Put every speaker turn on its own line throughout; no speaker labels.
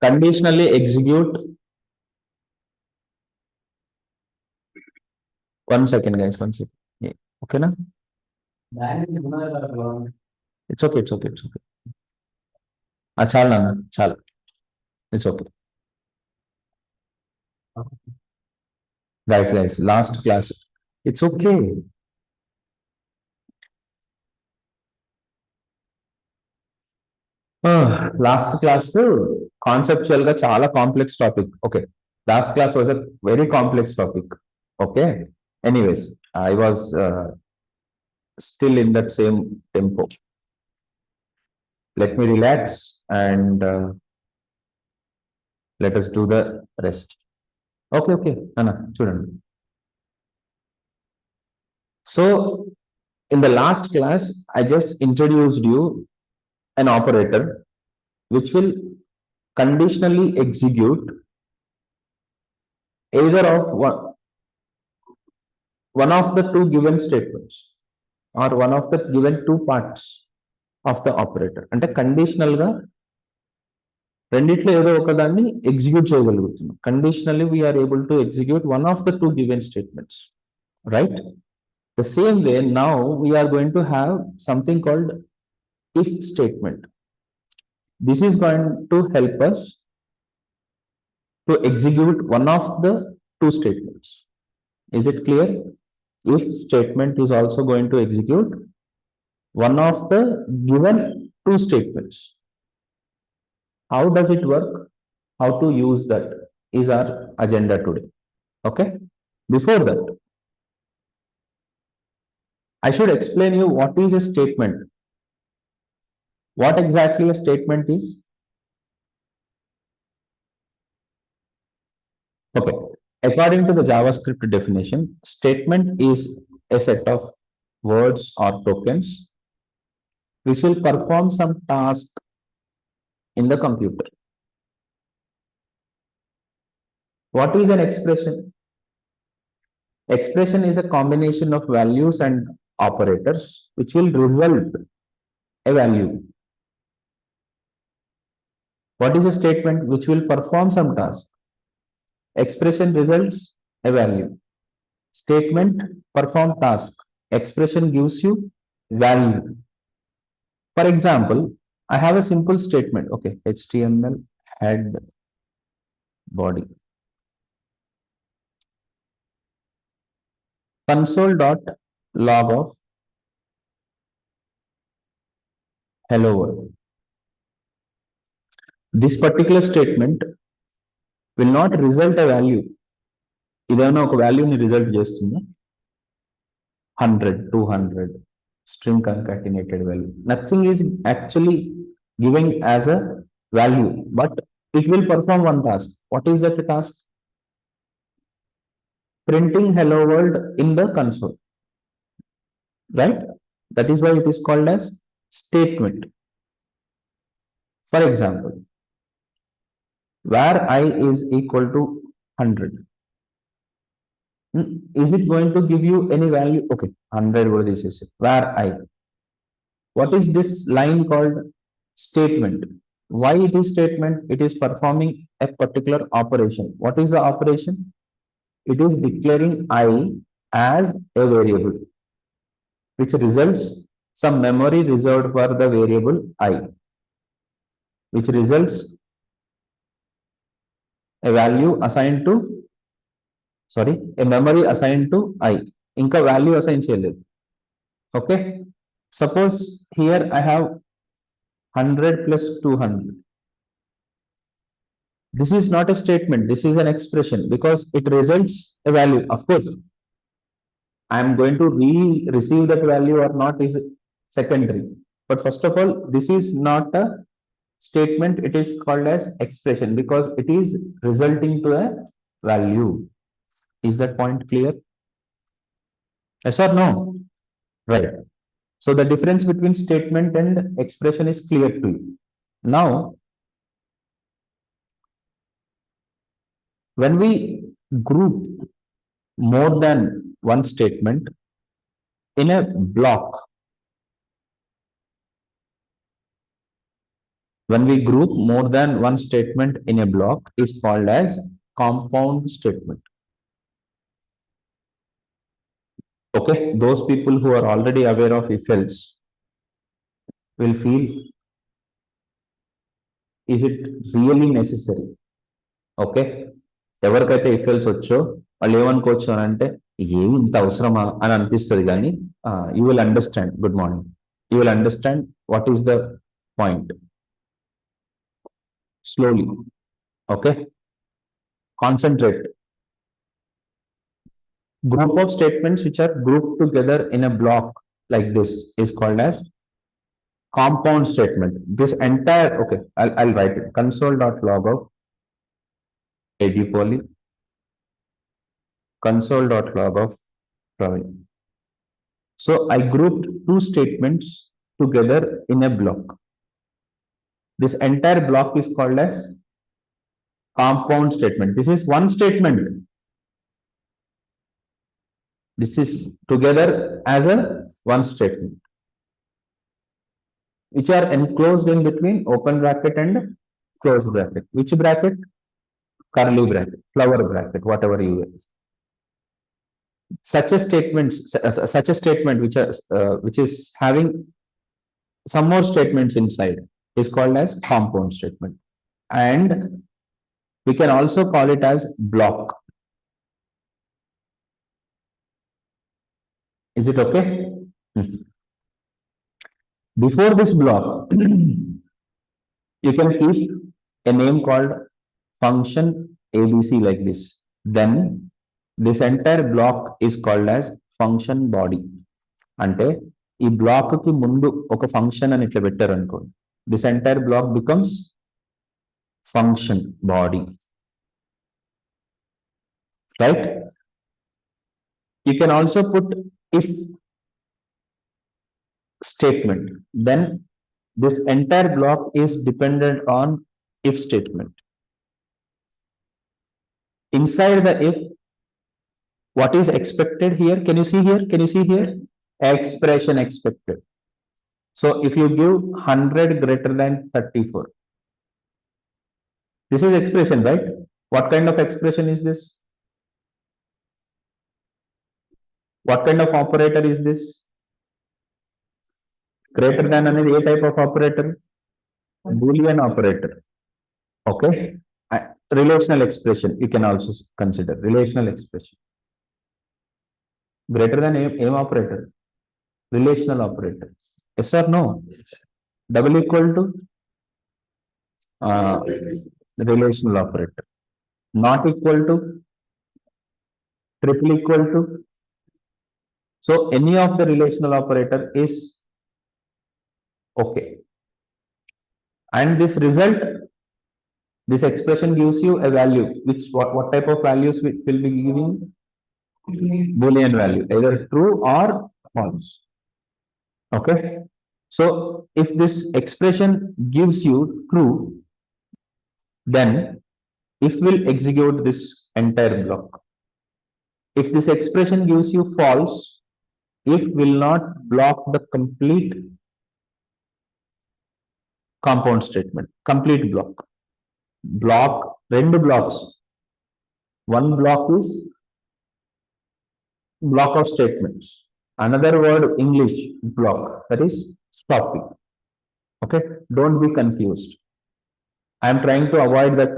conditionally execute. One second, guys. One second. Yeah. Okay, na? It's okay. It's okay. It's okay. Chala, chala. It's okay. Guys, last class. It's okay. Last class, conceptual ga chala complex topic. Okay. Last class was a very complex topic. Okay. Anyways, I was still in that same tempo. Let me relax and let us do the rest. Okay. Anna, children. So, in the last class, I just introduced you an operator which will conditionally execute either of one of the two given statements or one of the given two parts of the operator. అంటే conditional గా రెండిట్లో ఏదో ఒకదాన్ని execute చేయగలుగుతున్నాం. Conditionally we are able to execute one of the two given statements, right? The same way, now we are going to have something called if statement. This is going to help us to execute one of the two statements. Is it clear? If statement is also going to execute one of the given two statements. How does it work? How to use that is our agenda today. Okay? Before that, I should explain you what is a statement. What exactly a statement is? Okay. According to the JavaScript definition, statement is a set of words or tokens which will perform some task in the computer. What is an expression? Expression is a combination of values and operators which will result a value. What is a statement? Which will perform some task. Expression results a value. Statement perform task. Expression gives you value. For example, I have a simple statement. Okay, HTML head body. Console.log of hello world. This particular statement will not result a value. ఇదేమైనా ఒక వాల్యూని result చేస్తుందా? 100, 200, string concatenated value. Nothing is actually giving as a value, but it will perform one task. What is that task? Printing hello world in the console. Right? That is why it is called as statement. For example, where I is equal to 100. Is it going to give you any value? Okay, 100 what this is. Where I. What is this line called? Statement. Why it is statement? It is performing a particular operation. What is the operation? It is declaring I as a variable, which results some memory reserved for the variable I, which results a value assigned to, a memory assigned to I. Inka value assigned cheyaledu. Okay. Suppose here I have 100 plus 200. This is not a statement. This is an expression because it results a value. Of course, I am going to receive that value or not is secondary. But first of all, this is not a statement. It is called as expression because it is resulting to a value. Is that point clear? Yes or no? Right. So the difference between statement and expression is clear to you. Now, when we group more than one statement in a block, When we group more than one statement in a block is called as compound statement. Okay, those people who are already aware of if else will feel, is it really necessary? Okay, ఎవరికైతే if else వచ్చో వాళ్ళు ఏమనుకోవచ్చు అని అంటే ఏమి ఇంత అవసరమా అని అనిపిస్తుంది, కానీ you will understand. Good morning. You will understand what is the point slowly. Okay, concentrate. Group of statements which are grouped together in a block like this is called as compound statement. This entire, okay, I'll write it. Console.log of Poly, console.log of Praveen. So I grouped two statements together in a block. This entire block is called as compound statement. This is one statement. This is together as a one statement, which are enclosed in between open bracket and closed bracket. Which bracket? Curly bracket, flower bracket, whatever you will. Such a statement which is having some more statements inside is called as compound statement, and we can also call it as block. Is it okay? Before this block, you can keep a name called function ABC like this. Then this entire block is called as function body. అంటే ఈ black కి ముందు ఒక function అని ఇట్లా పెట్టారు అనుకోండి, this entire block becomes function body, right? You can also put if statement, then this entire block is dependent on if statement. Inside the if, what is expected here? Can you see here? Can you see here? Expression expected. So if you give 100 greater than 34, this is expression, right? What kind of expression is this? What kind of operator is this? Greater than అనేది ఏ type of operator? Boolean operator. Okay. Relational expression you can also consider. Relational expression. Greater than aim operator. Relational operator. Yes or no? Double equal to relational operator. Not equal to, triple equal to. So any of the relational operator is okay. And this result, this expression gives you a value. Which what type of values will be giving? Boolean value, either true or false. Okay. So if this expression gives you true, then if will execute this entire block. If this expression gives you false, if will not block the complete compound statement, complete block. Block, రెండు blocks. One block is block of statements. Another word English block, that is stopping. Okay, don't be confused. I am trying to avoid that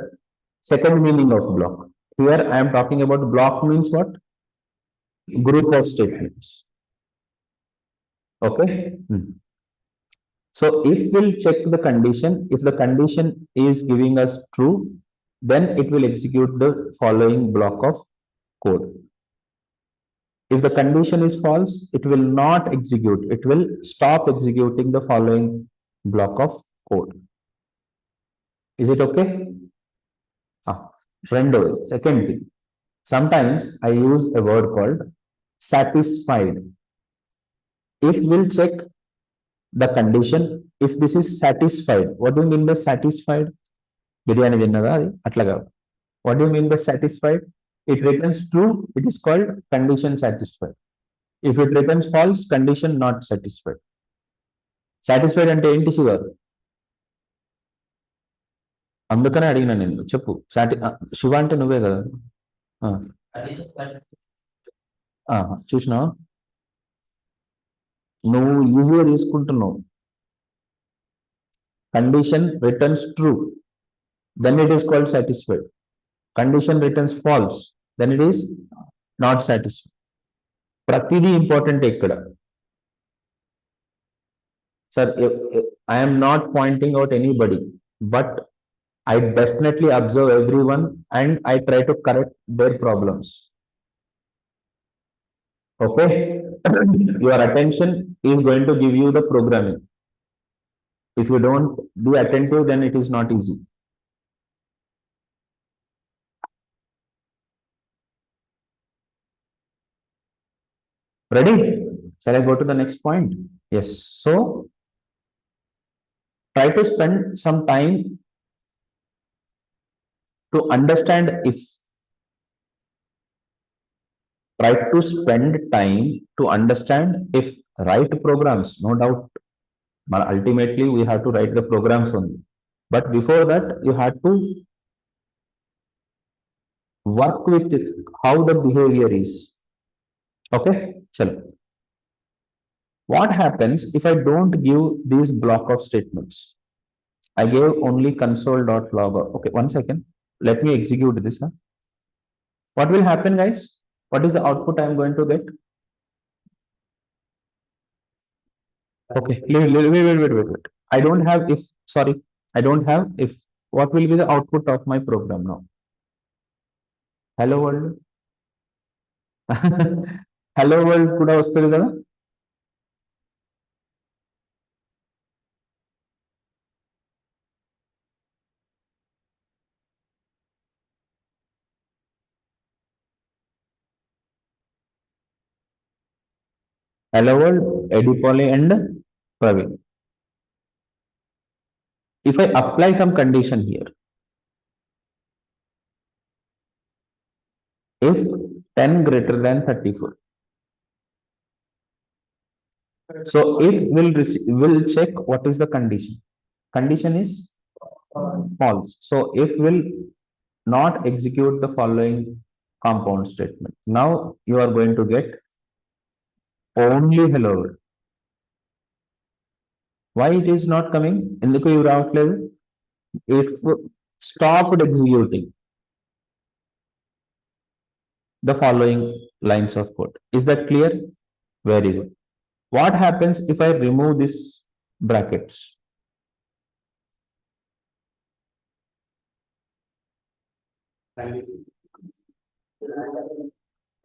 second meaning of block. Here I am talking about block means what? Group of statements. Okay. So if we'll check the condition, if the condition is giving us true, then it will execute the following block of code. If the condition is false, it will not execute. It will stop executing the following block of code. Is it okay? Second thing. Sometimes I use a word called satisfied. If we'll check the condition, if this is satisfied, what do you mean by satisfied? Biryani tinnada adi atlaga. What do you mean by satisfied? It returns true, it is called condition satisfied. If it returns false, condition not satisfied. Satisfied ante enti shiva? అందుకనే అడిగినా నేను, చెప్పు. శివ అంటే నువ్వే కదా. చూసినావా, నువ్వు ఈజీగా తీసుకుంటున్నావు. Condition returns true, then it is called satisfied. Condition returns false, then it is not satisfied. ప్రతిదీ ఇంపార్టెంట్ ఇక్కడ. Sir, I am not pointing out anybody, but I definitely observe everyone and I try to correct their problems. Okay? Your attention is going to give you the programming. If you don't be attentive, then it is not easy. Ready? Shall I go to the next point? Yes. So, try to spend some time to understand if. Try to spend time to understand if write programs, no doubt. But ultimately, we have to write the programs only. But before that, you have to work with it, how the behavior is. Okay? Chalo. What happens if I don't give these block of statements? I gave only console.log. Okay, 1 second. Let me execute this. What will happen, guys? What is the output I am going to get? Okay, wait. I don't have if, sorry, I don't have if. What will be the output of my program now? Hello world. Hello world కూడా వస్తుంది కదా. Hello world, Edipoli and Praveen. If I apply some condition here, if 10 greater than 34, so if will check what is the condition. Condition is false. So if will not execute the following compound statement. Now you are going to get only hello world. Why it is not coming? ఎందుకు ఇవి రావట్లేదు? If stopped executing the following lines of code. Is that clear? Very good. What happens if I remove this brackets?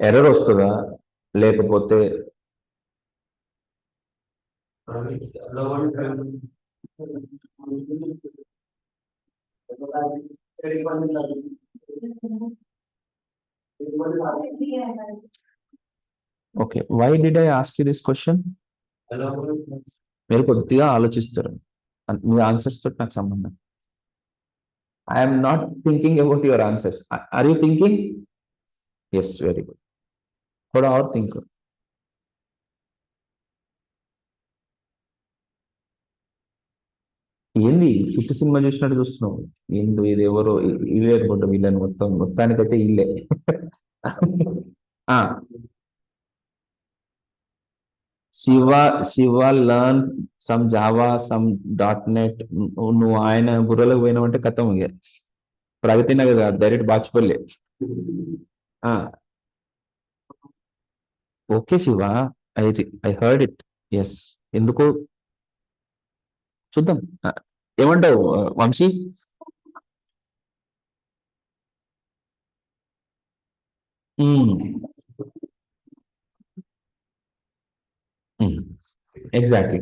Error వస్తుందా లేకపోతే okay, why did I ask you this question? మీరు కొద్దిగా ఆలోచిస్తారు, మీ answers తోటి నాకు సంబంధం. I'm not thinking about your answers. Are you thinking? Yes, very good. थोड़ा और थिंक करो. ఏంది హిట్ సినిమా చూసినట్టు చూస్తున్నావు? ఏంది ఇది? ఎవరో ఇల్లే అనుకుంటా, వీళ్ళని మొత్తానికైతే ఇల్లే. Shiva learn some Java some .NET. నువ్వు ఆయన బుర్రలోకి పోయినావంటే కథం ఇక ప్రగతి నగర్ కాదు, direct Bachupally. Okay Shiva, I heard it. Yes, ఎందుకు చూద్దాం. ఏమంటావు వంశీ? ఎగ్జాక్ట్లీ.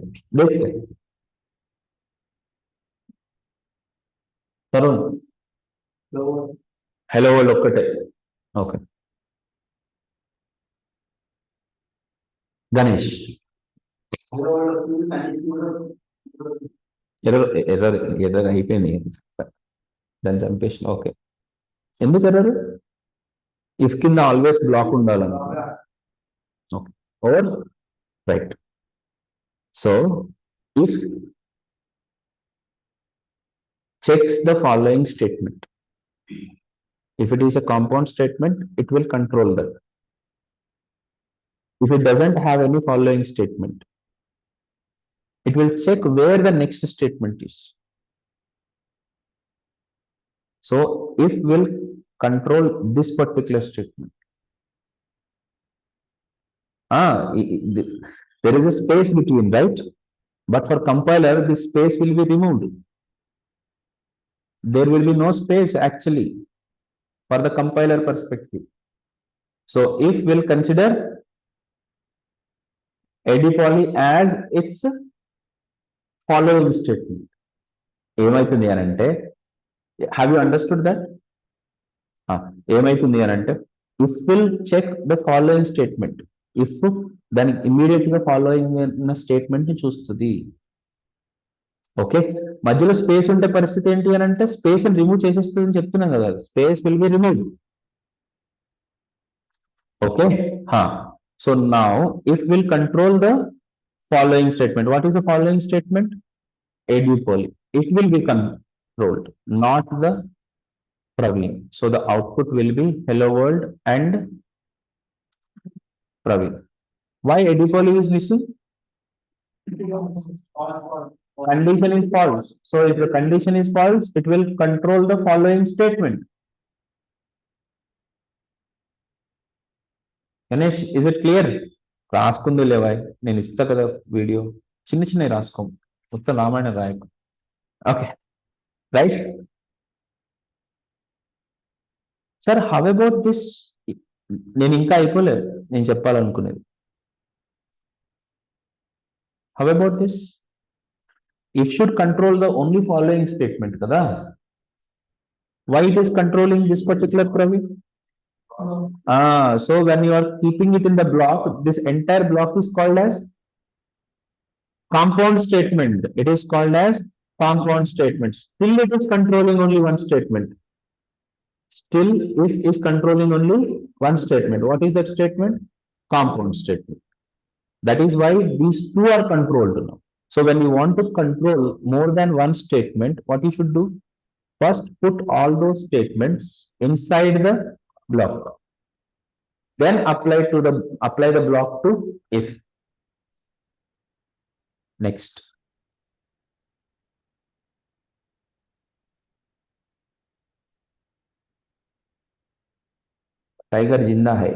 తరుణ్, హలో వాళ్ళు ఒక్కటే. Okay, Ganesh. Error error error అయిపోయింది, దాన్ని చంపేసిన. ఓకే, ఎందుకు ఎర్రర్? ఇఫ్ కింద ఆల్వేస్ బ్లాక్ ఉండాలని. Okay, over, right. So if checks the following statement. If it is a compound statement, it will control that. If it doesn't have any following statement, it will check where the next statement is. So if will control this particular statement. There is a space between, right? But for compiler, this space will be removed. There will be no space actually for the compiler perspective. So if we'll consider poly as its following statement. ఏమైతుంది అని అంటే, have you understood that? ఏమైతుంది అని అంటే, if will check the following statement. If దానికి immediate గా following ఉన్న statement ని చూస్తుంది. ఓకే, మధ్యలో స్పేస్ ఉంటే పరిస్థితి ఏంటి అని అంటే స్పేస్ ని రిమూవ్ చేసేస్తుంది అని చెప్తున్నాం కదా, space will be remove. Okay, so now if we'll control the following statement, what is the following statement? Poly. It will be controlled, not the Praveen. So the output will be hello world and Praveen. Why poly is missing? Condition is false. So if the condition is false, it will control the following statement. Ganesh, is it clear? రాసుకుంది లేవా, నేను ఇస్తా కదా వీడియో, చిన్న చిన్నవి రాసుకో, మొత్తం రామాయణ రాయకు. Okay, right sir. How about this? నేను ఇంకా అయిపోలేదు నేను చెప్పాలనుకునేది. How about this? If should control the only following statement kada, why it is controlling this particular Praveen? So when you are keeping it in the block, this entire block is called as compound statement. It is called as compound statement. Still it is controlling only one statement. Still if is controlling only one statement. What is that statement? Compound statement. That is why these two are controlled now. So when you want to control more than one statement, what you should do? First put all those statements inside the block. Then apply the block to if. Next. Tiger Jinda hai.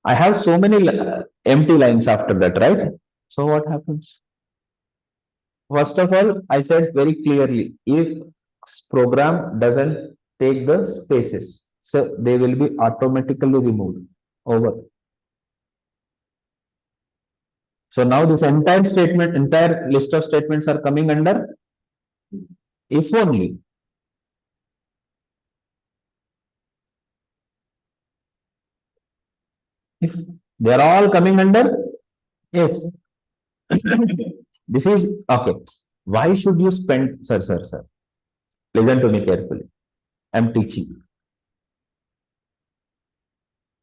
I have so many empty lines after that, right? So what happens? First of all, I said very clearly, if program doesn't take the spaces, so they will be automatically removed. Over. So now this entire statement, entire list of statements are coming under if only. If they are all coming under if. This is okay. Why should you spend, sir? Listen to me carefully. I'm teaching.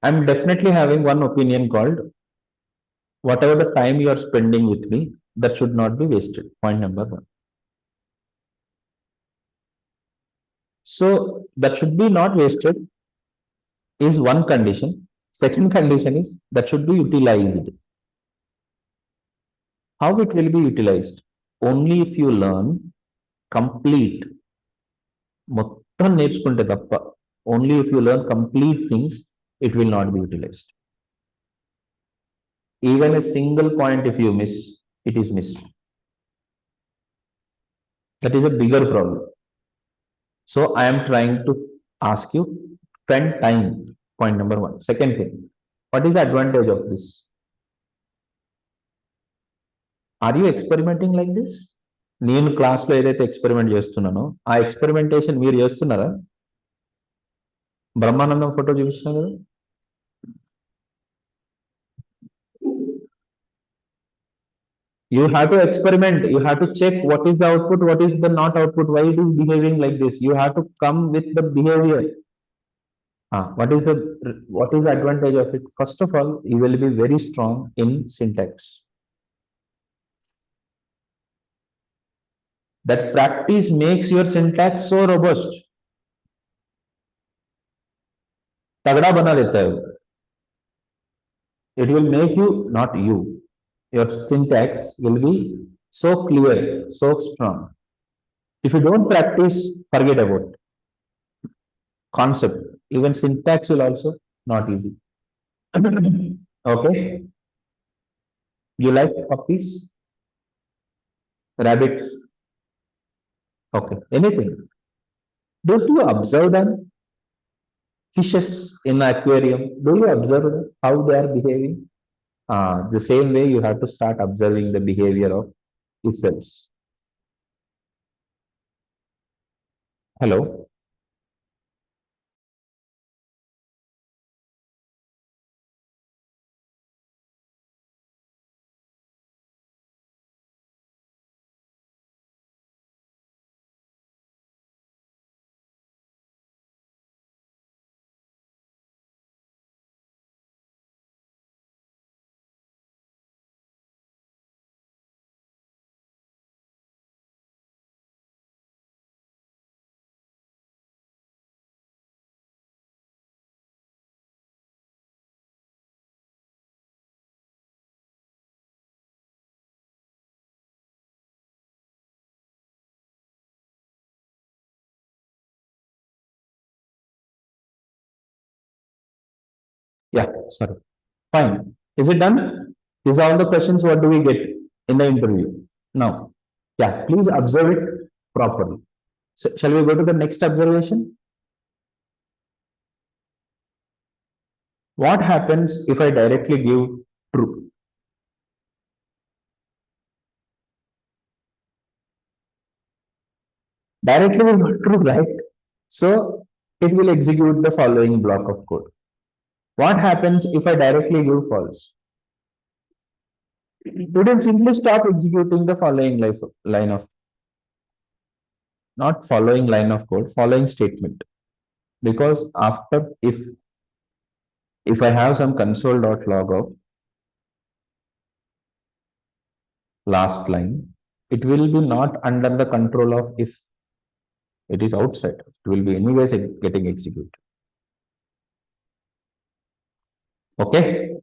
I'm definitely having one opinion called whatever the time you are spending with me, that should not be wasted. Point number one. So that should be not wasted is one condition. Second condition is that should be utilized. How it will be utilized? Only if you learn complete. మొత్తం నేర్చుకుంటే తప్ప, only if you learn complete things, it will not be utilized. Even a single point if you miss, it is missed. That is a bigger problem. So I am trying to ask you, spend time. Point number one. Second thing, what is the advantage of this? Are you experimenting like this? నేను క్లాస్లో ఏదైతే experiment చేస్తున్నానో ఆ experimentation మీరు చేస్తున్నారా? Brahmanandam photo చూపించినా కదా. You have to experiment. You have to check what is the output, what is the not output, why it is behaving like this. You have to come with the behavior. What is the advantage of it? First of all, you will be very strong in syntax. That practice makes your syntax so robust. तगड़ा बना देता है. It will make you, not you, your syntax will be so clear, so strong. If you don't practice, forget about it. Concept. Even syntax will also not easy. Okay. You like puppies? Rabbits? Okay. Anything. Don't you observe them? Fishes in the aquarium. Do you observe how they are behaving? The same way you have to start observing the behavior of if else. Hello. Yeah, sorry. Fine. Is it done? These are all the questions. What do we get in the interview? Now, yeah, please observe it properly. So, shall we go to the next observation? What happens if I directly give true? Directly will go true, right? So it will execute the following block of code. What happens if I directly give false? It will simply stop executing the following line of, not following line of code, following statement. Because after, if I have some console.log of last line, it will be not under the control of if it is outside. It will be anyways getting executed. Okay.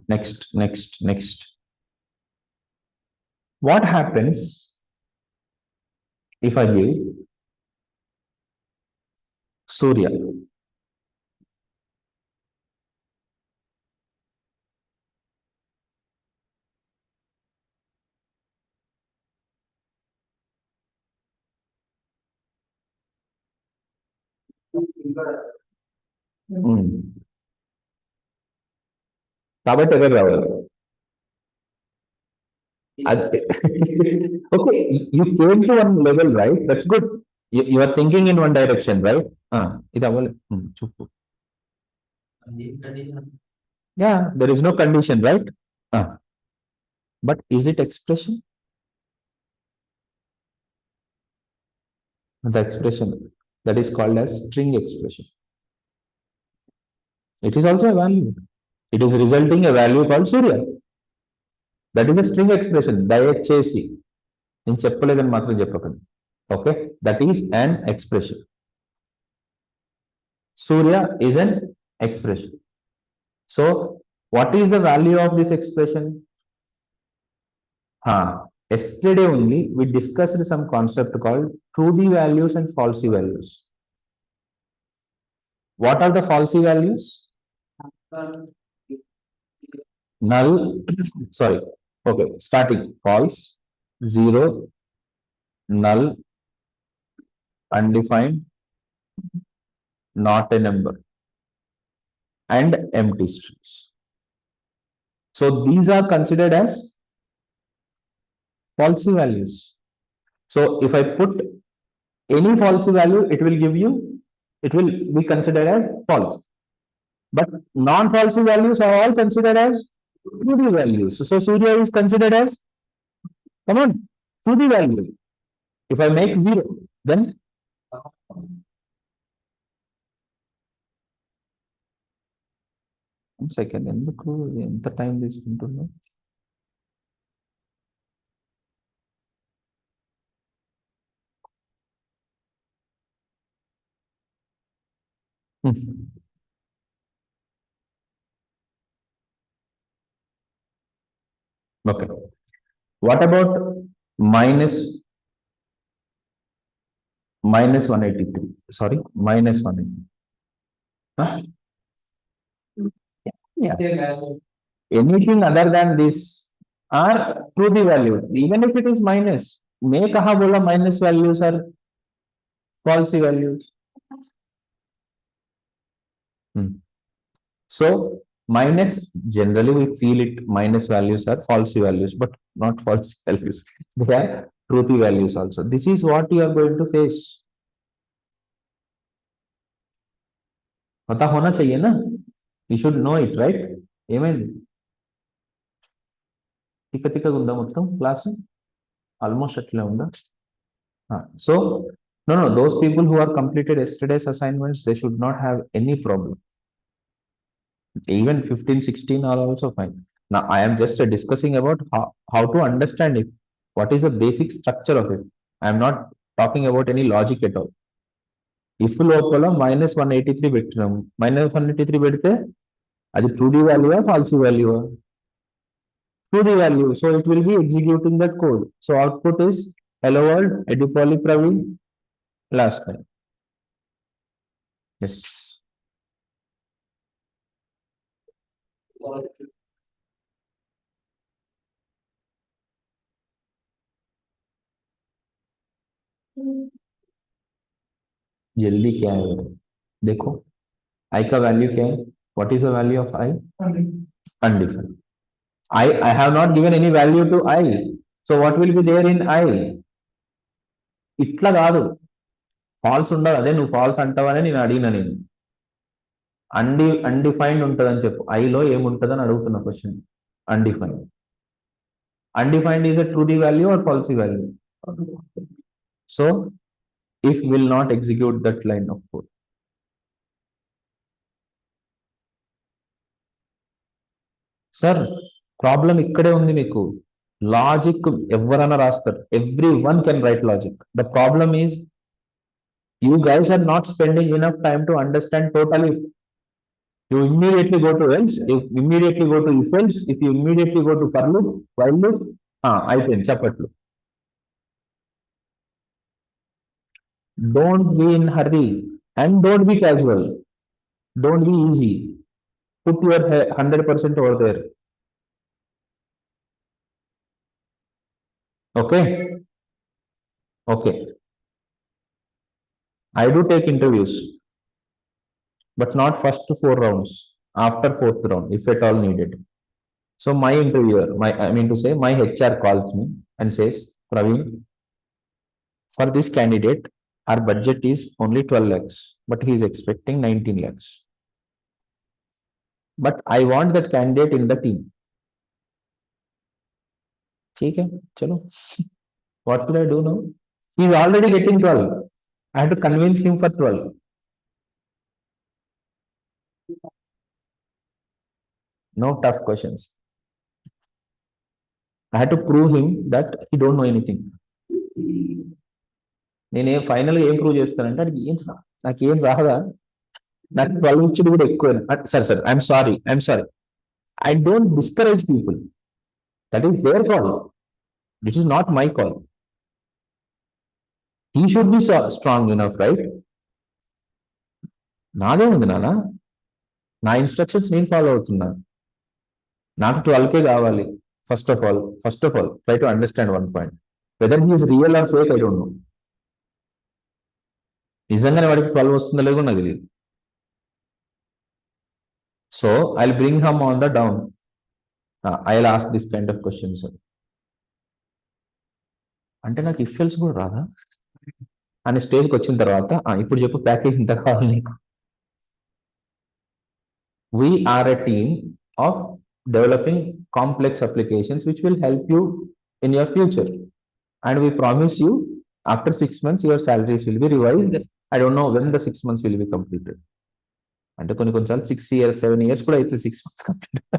Next. What happens if I give Surya? కాబట్టి ఎవరు రావాలి? Okay, you came to one level, right? That's good. You are thinking in one direction, right? ఇది అవ్వాలి. చెప్పు. Yeah, there is no condition, right? But is it expression? The expression that is called as string expression. It is also a value. It is resulting a value called Surya. That is a string expression. దయచేసి నేను చెప్పలేదని మాత్రం చెప్పకండి. Okay, that is an expression. Surya is an expression. So, what is the value of this expression? Yesterday only we discussed some concept called true values and falsy values. What are the falsy values? Null, sorry. Okay, starting false, zero, null, undefined, not a number, and empty strings. So these are considered as falsy values. So if I put any falsy value, it will be considered as false. But non-falsy values are all considered as true values. So Surya is considered as, come on, true value. If I make zero, then one second, ఎందుకు ఎంత time తీసుకుంటున్నా? Okay. What about minus 183? Sorry, minus 180. Huh? Yeah. Anything other than this are true the values. Even if it is minus, may kaha bola minus values are false values. So minus, generally we feel it minus values are false values, but not false values. They are truthy values also. This is what you are going to face. पता होना चाहिए ना? You should know it, right? ఏమైంది? తిక్క తిక్కగా ఉందా మొత్తం class? Almost అట్లే ఉందా? So no, those people who are completed yesterday's assignments, they should not have any problem. Even 15, 16 are also fine. Now I am just discussing about how to understand it. What is the basic structure of it? I am not talking about any logic at all. If లోపల -183 పెట్టినాం, -183 పెడితే అది true the value or false value? True the value. So it will be executing that code. So output is hello world, Edupoli Praveen, last time. Yes. जल्दी क्या है? देखो I का value क्या है? What is the value of I? Undefined. I have not given any value to I. So what will be there in I? ఇట్లా కాదు, falls ఉండదు. అదే నువ్వు ఫాల్స్ అంటావని నేను అడిగిన. నేను అన్డిఫైన్డ్ ఉంటుందని చెప్పు. ఐలో ఏముంటుందని అడుగుతున్న question. Undefined. Undefined is a true the value or false value? So if will not execute that line of code. Sir, problem ikkade undi meeku. Logic ఎవరైనా రాస్తారు. Everyone can write logic. The problem is you guys are not spending enough time to understand totally. You immediately go to else, you immediately go to if else, if you immediately go to for loop, while loop, అయిపోయింది చెప్పట్లు. Don't be in hurry and don't be casual. Don't be easy. Put your 100% over there. Okay? Okay. I do take interviews, but not first 4 rounds, after 4th round, if at all needed. So my interviewer, my HR calls me and says, Praveen, for this candidate, our budget is only 12 lakhs, but he is expecting 19 lakhs. But I want that candidate in the team. ठीक है, चलो. What should I do now? He is already getting 12. I have to convince him for 12. No tough questions. I had to prove him that he don't know anything. నేనే ఫైనల్గా ఏం prove చేస్తానంటే నాకేం రాదా, నాకు 12 ఇచ్చింది కూడా ఎక్కువ. సరే I'm sorry. I don't discourage people. That is their call. This is not my call. He should be strong enough, right? నాదే ఉంది నాన్న, నా ఇన్స్ట్రక్షన్స్ నేను ఫాలో అవుతున్నా. నాకు 12K కావాలి. First of all, try to understand one point. Whether he is real or fake, I don't know. నిజంగానే వాడికి 12 వస్తుందో లేదో నాకు తెలియదు. So I'll bring him on the down. I'll ask this kind of questions. అంటే నాకు if else కూడా రాదా అనే స్టేజ్కి వచ్చిన తర్వాత ఇప్పుడు చెప్పు ప్యాకేజ్ ఇంత కావాలి నీకు. We are a team of developing complex applications which will help you in your future, and we promise you after 6 months your salaries will be revised. I don't know when the 6 months will be completed. అంటే కొన్నిసార్లు 6 years 7 years కూడా అయితే 6 months complete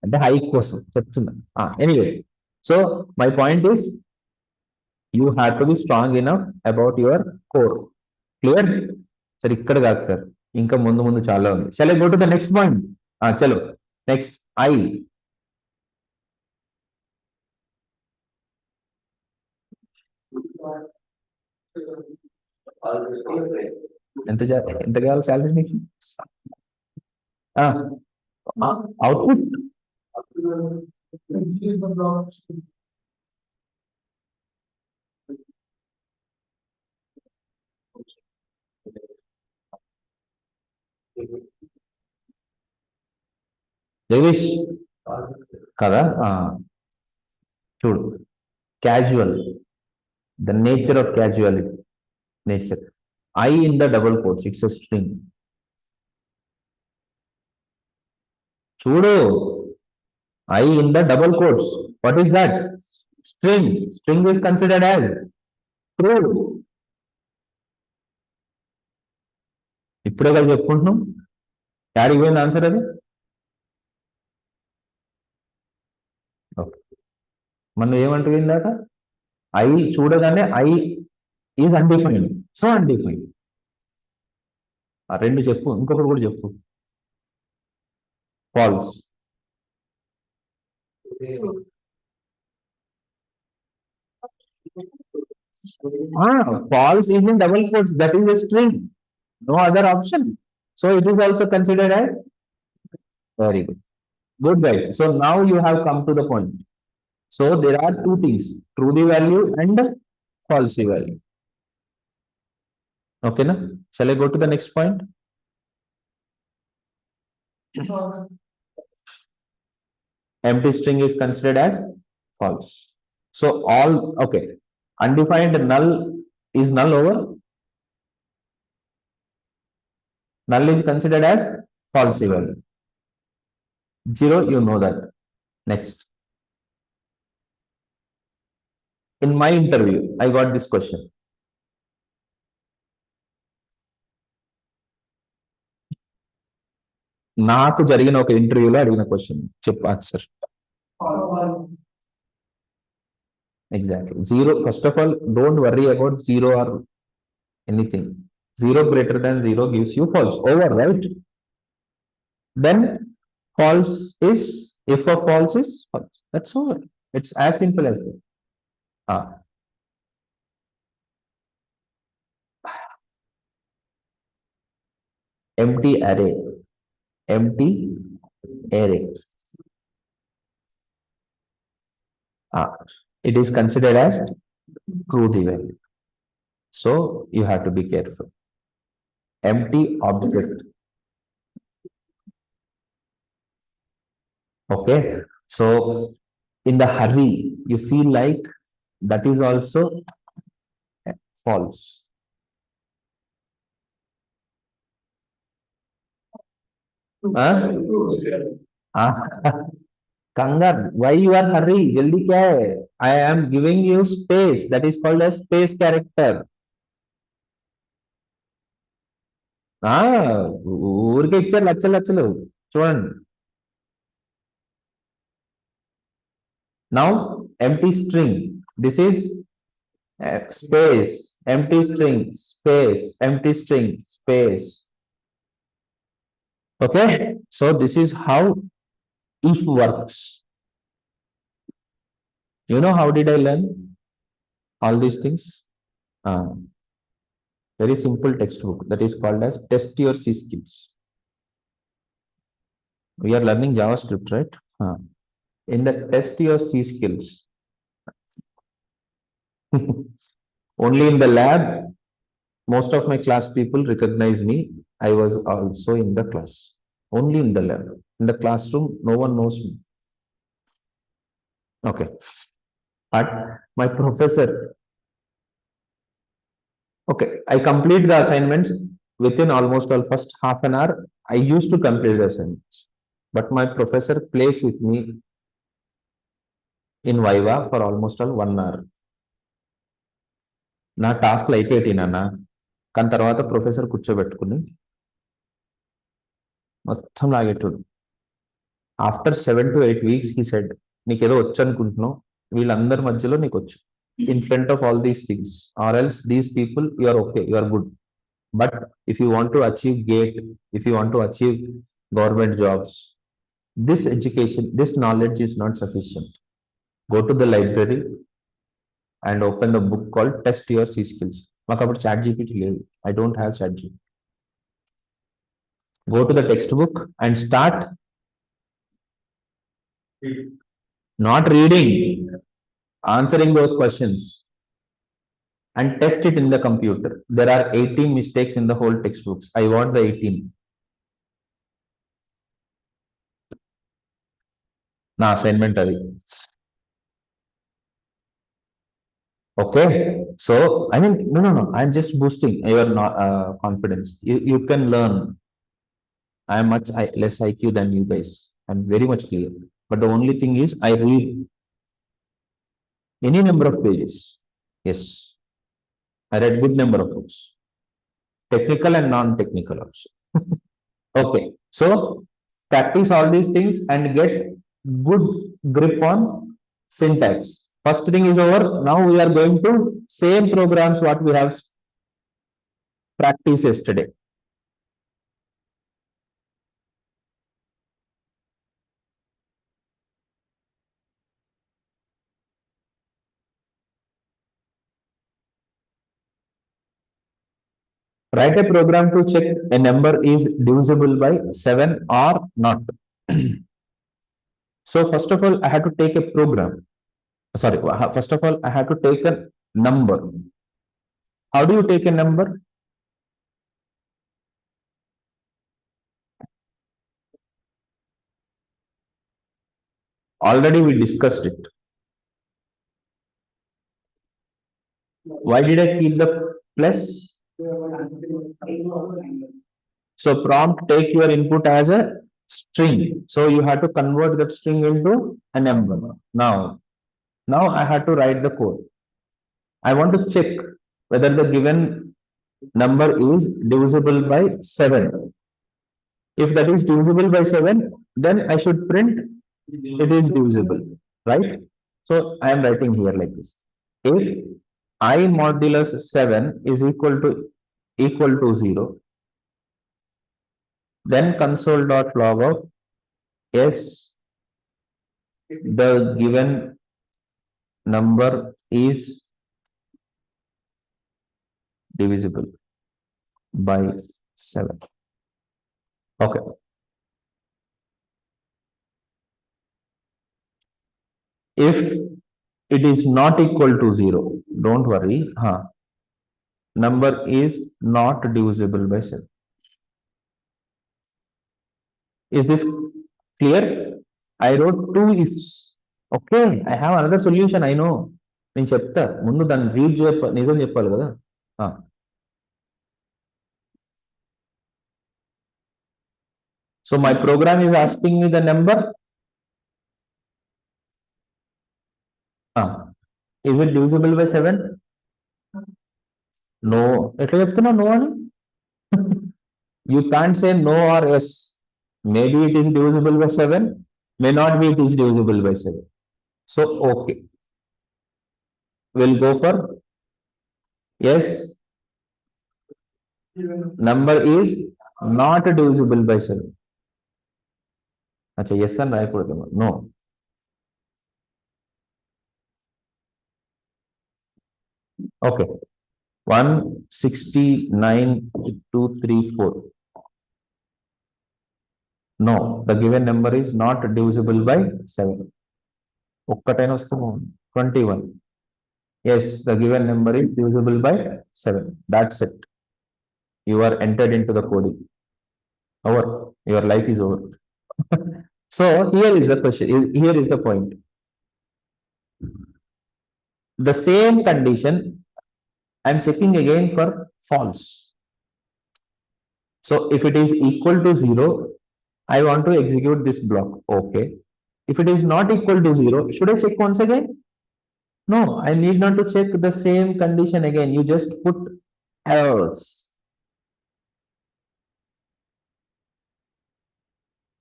అంటే high కోసం చెప్తున్నా. Anyways, so my point is you have to be strong enough about your core. Clear? Sir, ikkada kaadu sir. ఇంకా ముందు ముందు చాలా ఉంది. Shall I go to the next point? చలో నెక్స్ట్ ఐ. ఎంత కావాలి శాలరీ నీకు? అవుట్పుట్ జగదీష్ కదా, చూడు casual, the nature of casualty, nature. I in the double quotes, it's a string. చూడు, I in the double quotes, what is that? String. String is considered as true. ఇప్పుడే కదా చెప్పుకుంటున్నాం, యాడికి పోయింది ఆన్సర్ అది? మనం ఏమంటుంది ఇందాక? ఐ చూడగానే I is undefined, so undefined. ఆ రెండు చెప్పు, ఇంకొకటి కూడా చెప్పు. Falls. False is in double quotes, that is a string, no other option, so it is also considered as. Very good guys, so now you have come to the point. So there are two things, true value and false value. Okay na? Shall I go to the next point? Empty string is considered as false. So all, okay, undefined null is null over. Null is considered as false value. 0, you know that. Next. In my interview, I got this question. నాకు జరిగిన ఒక ఇంటర్వ్యూలో అడిగిన question చెప్పు answer. Exactly. 0, first of all, don't worry about 0 or anything. 0 greater than 0 gives you false. Over, right? Then false is, if a false is false. That's over. It's as simple as that. Empty array. Empty array. It is considered as true value. So you have to be careful. Empty object. Okay. So in the hurry, you feel like that is also false. Kangar, why you are hurry? Jaldi kya hai? I am giving you space. That is called a space character. ఊరికే ఇచ్చారు లచ్చలు లచ్చలు చూడండి. Now empty string. This is space. Empty string. Space. Empty string. Space. Okay. So this is how if works. You know how did I learn all these things? Very simple textbook that is called as Test Your C Skills. We are learning JavaScript, right? In the Test Your C Skills, only in the lab, most of my class people recognize me. I was also in the class. Only in the lab. In the classroom, no one knows me. Okay. But my professor, okay, I complete the assignments within almost all first half an hour. I used to complete the assignments, but my professor plays with me in Viva for almost all 1 hour. నా టాస్క్లు అయిపోయినానా, కానీ తర్వాత professor కూర్చోబెట్టుకుని మొత్తం లాగేటోడు. After 7 to 8 weeks he said, నీకేదో వచ్చు అనుకుంటున్నావు, వీళ్ళందరి మధ్యలో నీకు వచ్చు, in front of all these things, or else these people you are okay, you are good. But if you want to achieve GATE, if you want to achieve government jobs, this education, this knowledge is not sufficient. Go to the library and open the book called Test Your C Skills. మాకు అప్పుడు chat GPT లేదు. I don't have chat GPT. Go to the textbook and start not reading, answering those questions and test it in the computer. There are 18 mistakes in the whole textbooks. I want the 18. నా assignment అది. Okay, so I mean, no. I'm just boosting your confidence. You can learn. I am much less IQ than you guys. I'm very much clear. But the only thing is, I read any number of pages. Yes, I read good number of books, technical and non-technical also. Okay, so practice all these things and get good grip on syntax. First thing is over. Now we are going to same programs what we have practiced yesterday. Write a program to check a number is divisible by 7 or not. So first of all, I had to take a program. Sorry, first of all, I had to take a number. How do you take a number? Already we discussed it. Why did I keep the plus? So prompt take your input as a string. So you have to convert that string into a number. Now I have to write the code. I want to check whether the given number is divisible by 7. If that is divisible by 7, then I should print it is divisible, right? So I am writing here like this. If I modulus 7 is equal to 0, then console.log of yes, the given number is divisible by 7. Okay. If it is not equal to 0, don't worry. Number is not divisible by 7. Is this clear? I wrote 2 ifs. Okay, I have another solution. I know. నేను చెప్తా ముందు దాన్ని read నిజం చెప్పాలి కదా. So my program is asking me the number. Is it divisible by 7? No. ఎట్లా చెప్తున్నా no అని? You can't say no or yes. Maybe it is divisible by 7, may not be it is divisible by 7. So okay. We'll go for yes. Number is not divisible by 7. Acha yes and no. Okay. 169,234. No, the given number is not divisible by 7. 21. Yes, the given number is divisible by 7. That's it. You are entered into the coding. Over. Your life is over. So here is the question. Here is the point. The same condition, I'm checking again for false. So if it is equal to 0, I want to execute this block. Okay. If it is not equal to 0, should I check once again? No, I need not to check the same condition again. You just put else.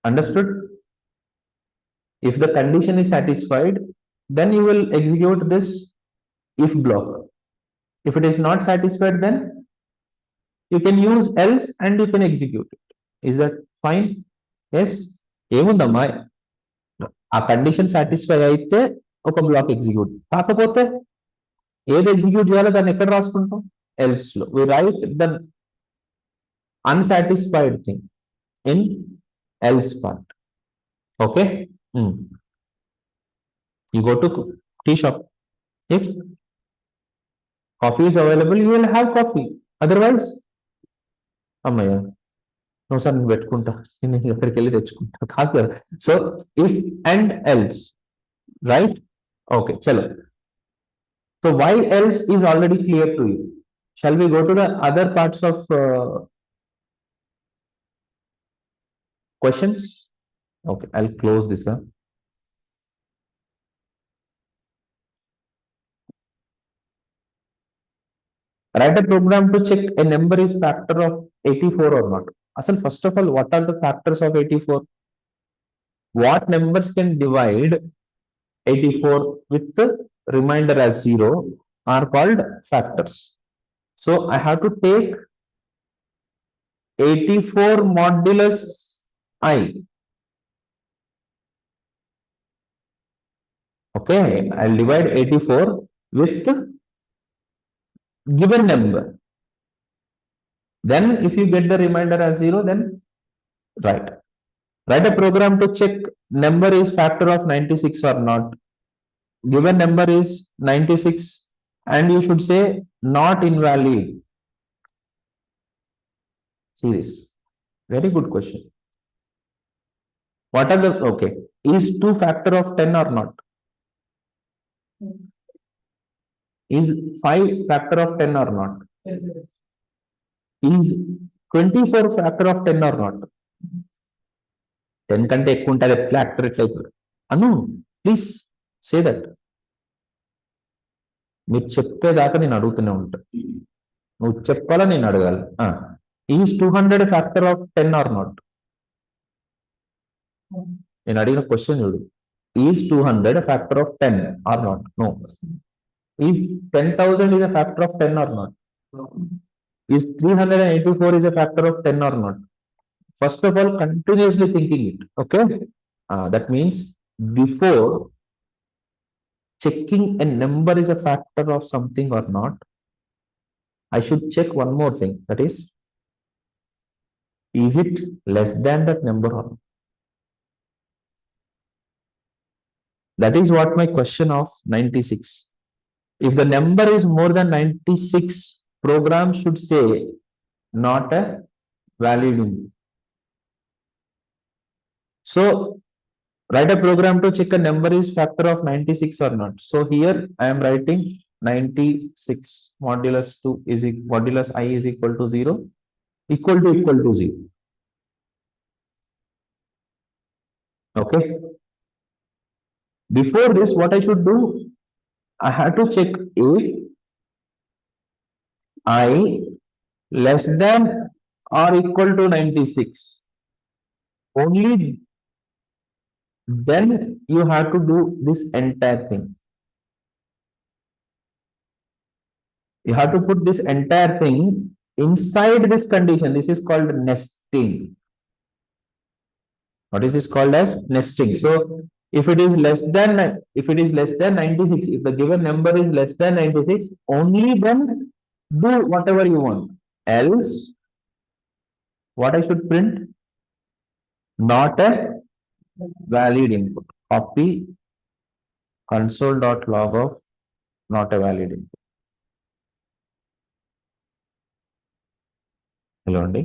Understood? If the condition is satisfied, then you will execute this if block. If it is not satisfied, then You can use else and you can execute it. Is that fine? Yes. ఏముందమ్మా ఆ condition satisfy అయితే ఒక black execute కాకపోతే ఏది execute చేయాలో దాన్ని ఎక్కడ రాసుకుంటాం? ఎల్స్ లో we write the unsatisfied thing in else part. Okay. You go to tea shop. If coffee is available, you will have coffee. Otherwise, అమ్మయ్య నువ్వు సార్ నేను పెట్టుకుంటా, నేను ఎక్కడికి వెళ్ళి తెచ్చుకుంటా కాదు కదా. So if and else, right? Okay, చలో. So why else is already clear to you. Shall we go to the other parts of questions? Okay, I'll close this up. Write a program to check a number is factor of 84 or not. Asal, first of all, what are the factors of 84? What numbers can divide 84 with the remainder as 0 are called factors. So I have to take 84 modulus I. Okay, I'll divide 84 with given number. Then if you get the remainder as 0, then write a program to check number is factor of 96 or not. Given number is 96 and you should say not invalid. See this, very good question. What are the, okay, is 2 factor of 10 or not? Is 5 factor of 10 or not? Is 24 factor of 10 or not? 10 కంటే ఎక్కువ ఉంటుంది factor ఎట్లయితుంది అను, please say that. మీరు చెప్పేదాకా నేను అడుగుతూనే ఉంటా, నువ్వు చెప్పాలా నేను అడగాలి. Is 200 factor of 10 or not? నేను అడిగిన క్వశ్చన్ చూడు, is 200 factor of 10 or not? No. Is 10,000 is a factor of 10 or not? Is 384 is a factor of 10 or not? First of all, continuously thinking it. Okay. That means before checking a number is a factor of something or not, I should check one more thing. That is it less than that number or not? That is what my question of 96. If the number is more than 96, program should say not a valid input. So write a program to check a number is factor of 96 or not. So here I am writing 96 modulus 2 is modulus I is equal to 0 equal to 0. Okay. Before this, what I should do? I have to check if I less than or equal to 96. Only then you have to do this entire thing. You have to put this entire thing inside this condition. This is called nesting. What is this called as? Nesting. So if it is less than 96, if the given number is less than 96, only then do whatever you want. Else, what I should print? Not a valid input. Copy console.log of not a valid input. Hello, Andy.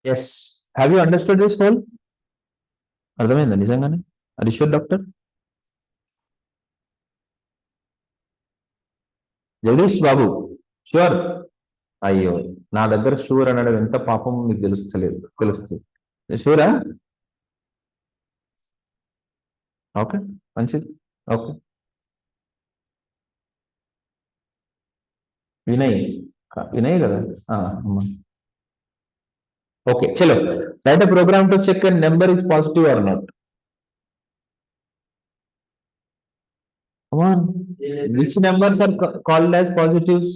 Yes. Have you understood this whole? అర్థమైందా నిజంగానే? అది sure doctor? Jagadish Babu sure? అయ్యో, నా దగ్గర sure అనడం ఎంత పాపం మీకు తెలుస్తలేదు, తెలుస్తుంది. షూరా? ఓకే, మంచిది. ఓకే. వినయ్. వినయ్ కదా? అమ్మా. ఓకే, చలో. Right a program to check a number is positive or not. Come on. Which numbers are called as positives?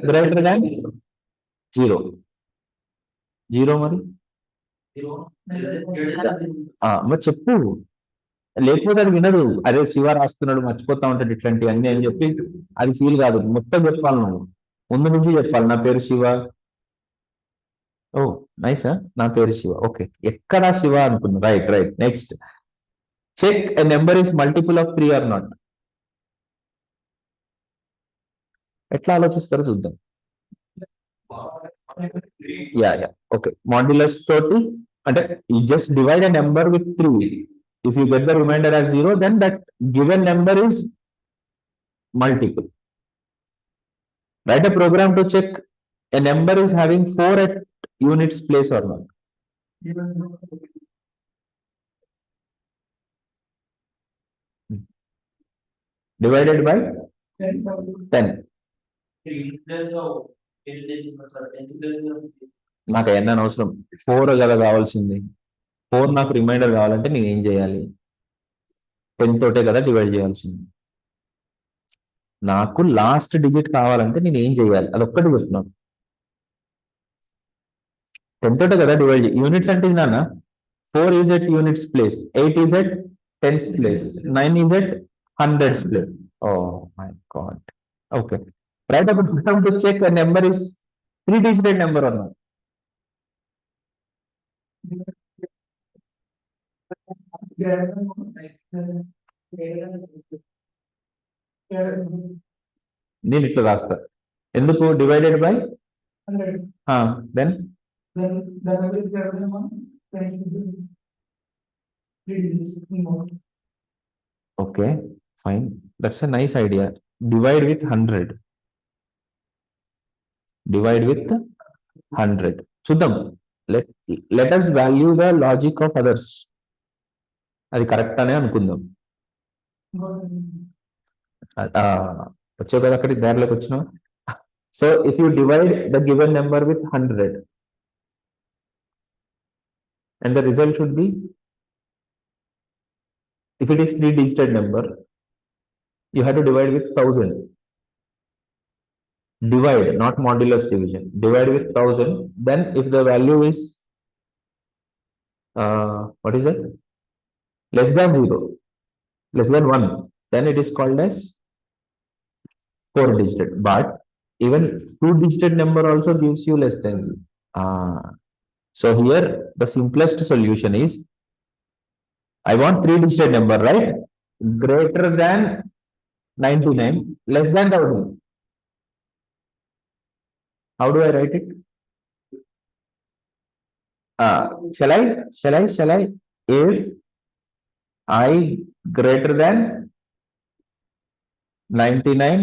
Greater than zero. Zero మరి? మరి చెప్పు. లేకపోతే అది వినదు. అరే శివ రాస్తున్నాడు మర్చిపోతా ఉంటాడు ఇట్లాంటివి అన్ని అని చెప్పి అది ఫీల్ కాదు. మొత్తం చెప్పాలి నువ్వు. ముందు నుంచి చెప్పాలి, నా పేరు శివ. ఓ నైసా, నా పేరు శివ. ఓకే, ఎక్కడా శివ అనుకున్నా. Right right. Next, check a number is multiple of 3 or not. ఎట్లా ఆలోచిస్తారో చూద్దాం. Yeah yeah, okay. మాడ్యులస్ తోటి అంటే you just divide a number with 3. If you get the remainder as 0, then that given number is multiple. Write a program to check a number is having 4 at units place or not. Divided by 10. నాకు ఎన్న అవసరం, 4 కదా కావాల్సింది. 4 నాకు reminder కావాలంటే నేను ఏం చేయాలి? 10 తోటే కదా డివైడ్ చేయాల్సింది. నాకు లాస్ట్ డిజిట్ కావాలంటే నేను ఏం చేయాలి? అదొక్కటి చెప్తున్నాను. 10 తోటే కదా డివైడ్. యూనిట్స్ అంటే నాన్న, 4 is at units place, 8 is at tens place, 9 is at hundreds place. Oh my God. Okay. Right about time to check a number is 3-digit number or not. నేను ఇట్లా రాస్తా. ఎందుకు? Divided by then okay fine, that's a nice idea. Divide with 100. Divide with 100. చూద్దాం. Let us value the logic of others. అది correct అనే అనుకుందాం. వచ్చావు కదా అక్కడికి, దారిలోకి వచ్చినావు. So if you divide the given number with 100 and the result should be, if it is 3-digit number, you have to divide with 1000. Divide, not modulus division. Divide with 1000. Then if the value is what is it? Less than 0, less than 1, then it is called as 4-digit. But even 2-digit number also gives you less than 0. So here the simplest solution is, I want 3-digit number, right? Greater than 99, less than 1000. How do I write it? Shall I? If I greater than 99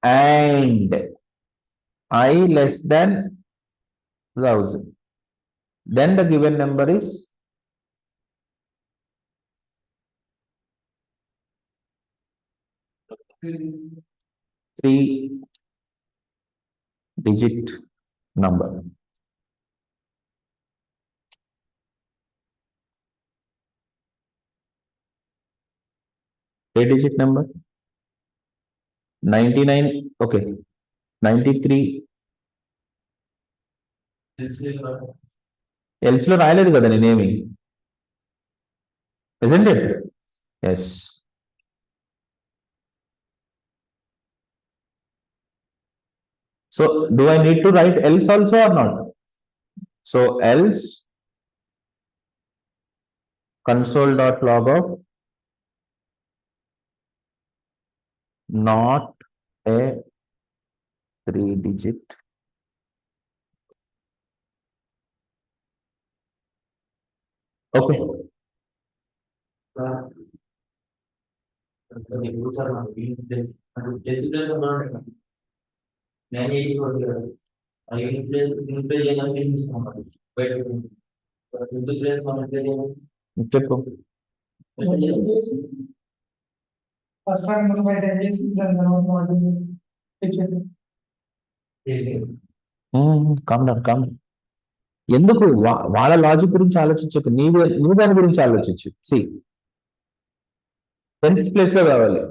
and I less than 1000, then the given number is 3-digit number. Digit number 99. Okay, 93. Else లో రాయలేదు కదా నేనేమి, isn't it? Yes. So do I need to write else also or not? So else console.log of not a 3-digit Okay. చెప్పు.
First rank మనం బయట చేసి దాని తర్వాత మోడల్స్
కామ్ డౌన్. ఎందుకు వాళ్ళ లాజిక్ గురించి ఆలోచించకు, నీ దాని గురించి ఆలోచించు. సి 10th ప్లేస్ లో కావాలి.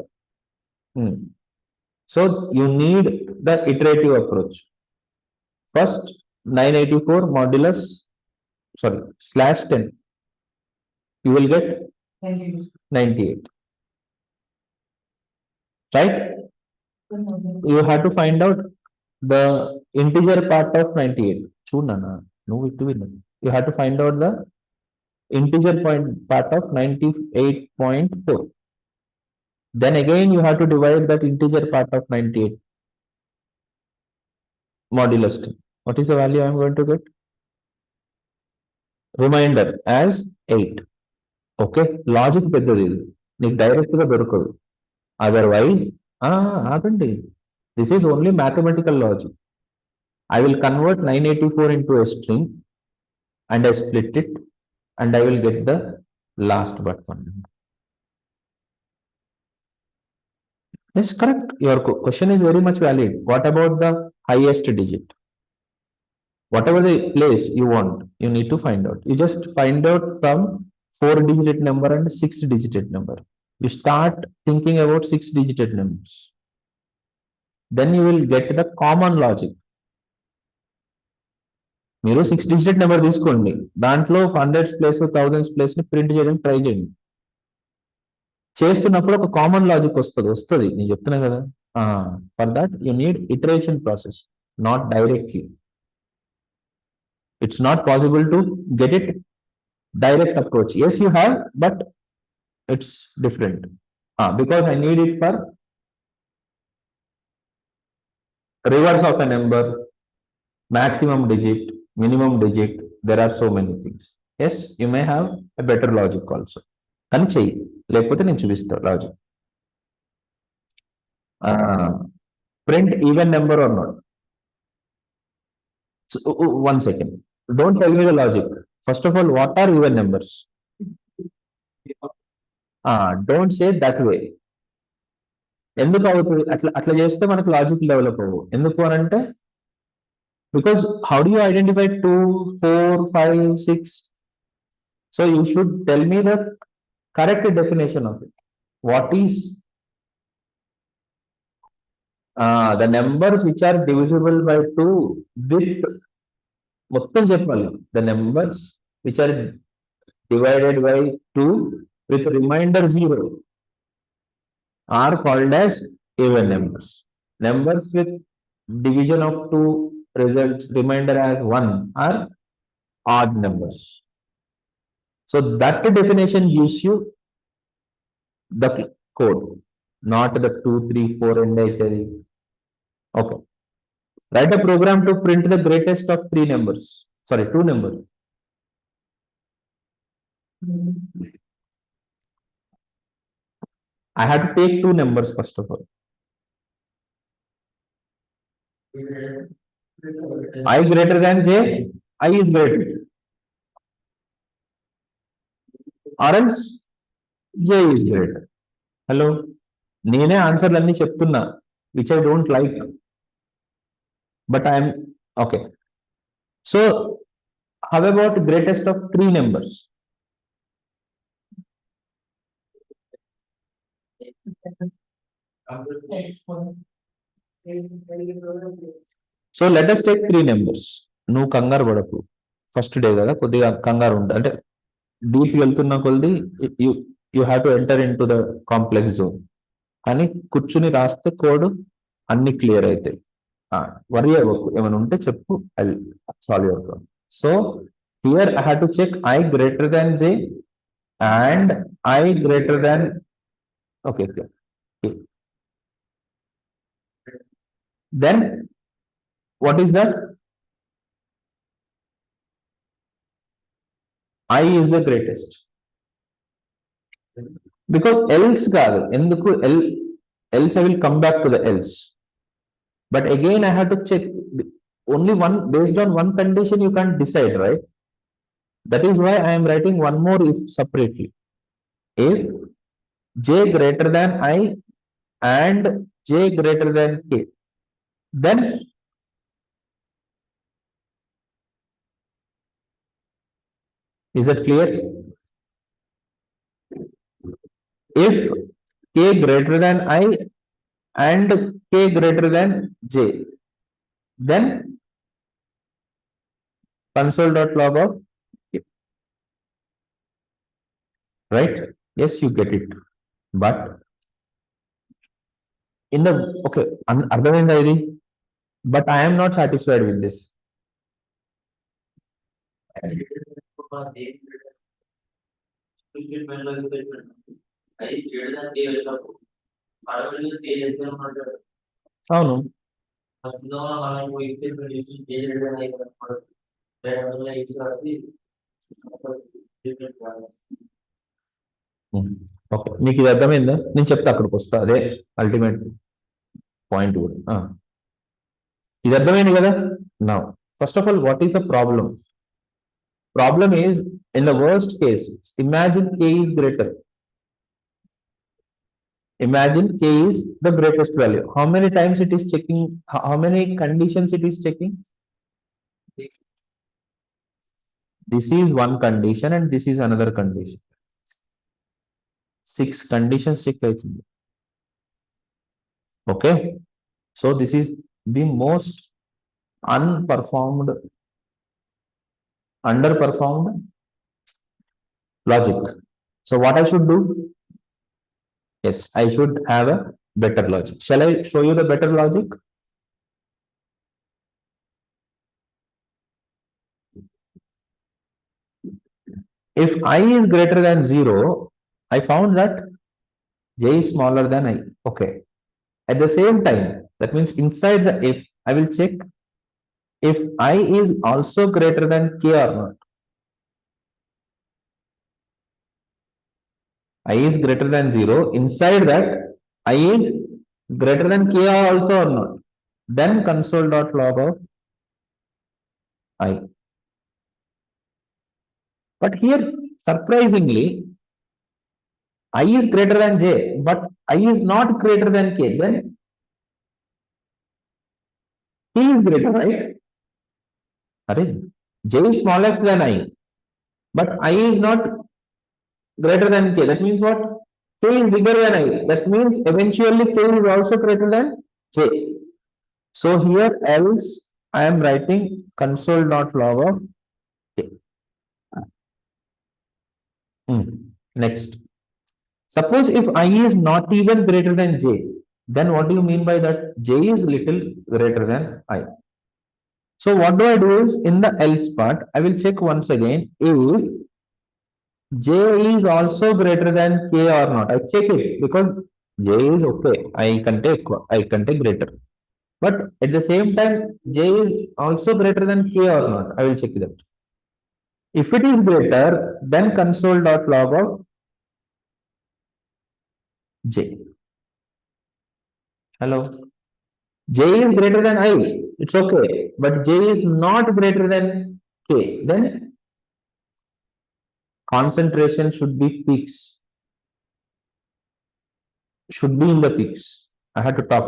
So you need the iterative approach. First 984 modulus /10 you will get 98, right? You have to find out the integer part of 98. Chunana, no, you have to find out the integer part of 98.4. Then again you have to divide that integer part of 98 modulus 10. What is the value I am going to get? Remainder as 8. Okay, logic పెద్దది, నీకు direct గా దొరకదు. Otherwise ఆగండి, this is only mathematical logic. I will convert 984 into a string and I split it and I will get the last but one. Yes, correct. Your question is very much valid. What about the highest digit? Whatever the place you want, you need to find out. You just find out from 4-digit number and 6-digit number. You start thinking about 6-digit numbers. Then you will get the common logic. మీరు 6-digit number తీసుకోండి, దాంట్లో 100s place 1000s place ని print చేయడం try చేయండి. చేస్తున్నప్పుడు ఒక common logic వస్తుంది, నేను చెప్తున్నా కదా. For that you need iteration process, not directly. It's not possible to get it direct approach. Yes, you have, but it's different. Because I need it for reverse of a number, maximum digit, minimum digit. There are so many things. Yes, you may have a better logic also. కానీ చెయ్యి, లేకపోతే నేను చూపిస్తా logic. Print even number or not. So, 1 second. Don't tell me the logic. First of all, what are even numbers? Don't say that way. ఎందుకు అవుతుంది అట్లా చేస్తే మనకు లాజిక్ డెవలప్ అవ్వవు. ఎందుకు అని అంటే, because how do you identify 2, 4, 5, 6? So you should tell me the correct definition of it. What is the numbers which are divisible by 2 with, మొత్తం చెప్పాలి. The numbers which are divided by 2 with remainder 0 are called as even numbers. Numbers with division of 2 results remainder as 1 are odd numbers. So that definition gives you the code, not the 2, 3, 4 and 8. Okay. Write a program to print the greatest of 2 numbers. I have to take 2 numbers first of all. I greater than j, I is greater, or else j is greater. Hello, నేనే ఆన్సర్లు అన్ని చెప్తున్నా which I don't like, but I'm okay. So how about greatest of 3 numbers? So let us take 3 numbers. నువ్వు కంగారు పడకు, first day కదా, కొద్దిగా కంగారు ఉంటుంది. అంటే డీప్ వెళ్తున్న కొద్ది you have to enter in to the complex zone. కానీ కూర్చుని రాస్తే కోడ్ అన్ని క్లియర్ అవుతాయి. వరీ అవ్వకు, ఏమైనా ఉంటే చెప్పు, I solve your problem. So here I have to check I greater than J and I greater than, okay. Then what is that? I is the greatest. Because else కాదు ఎందుకు else I will come back to the else. But again I have to check only one based on one condition you can't decide, right? That is why I am writing one more if separately. If j greater than I and j greater than k, then is it clear? If k greater than I and k greater than j, then console.log of k. Right? Yes, you get it. But in the okay, అర్థమైందా ఇది? But I am not satisfied with this. అవును. Okay, మీకు ఇది అర్థమైందా? నేను చెప్తా అక్కడికి వస్తా, అదే అల్టిమేట్ పాయింట్ కూడా. ఇది అర్థమైంది కదా? నా first of all what is the problem? Problem is, in the worst case, imagine k is greater. Imagine k is the greatest value. How many times it is checking? How many conditions it is checking? This is one condition and this is another condition. 6 conditions check. Okay. So this is the most underperformed logic. So what I should do? Yes, I should have a better logic. Shall I show you the better logic? If I is greater than 0, I found that j is smaller than I. Okay. At the same time, that means inside the if, I will check if I is also greater than k or not. I is greater than 0. Inside that, I is greater than k also or not. Then console.log of I. But here, surprisingly, I is greater than j, but I is not greater than k. Then k is greater, right? J is smallest than I, but I is not greater than k. That means what? K is bigger than I. That means eventually k is also greater than j. So here else I am writing console.log of k. Next. Suppose if I is not even greater than j, then what do you mean by that? J is little greater than I. So what do I do is, in the else part, I will check once again if j is also greater than k or not. I check it because j is okay. I can take greater. But at the same time, j is also greater than k or not. I will check that. If it is greater, then console.log of j. Hello. J is greater than I. It's okay. But j is not greater than k. Then concentration should be peaks. Should be in the peaks. I had to top.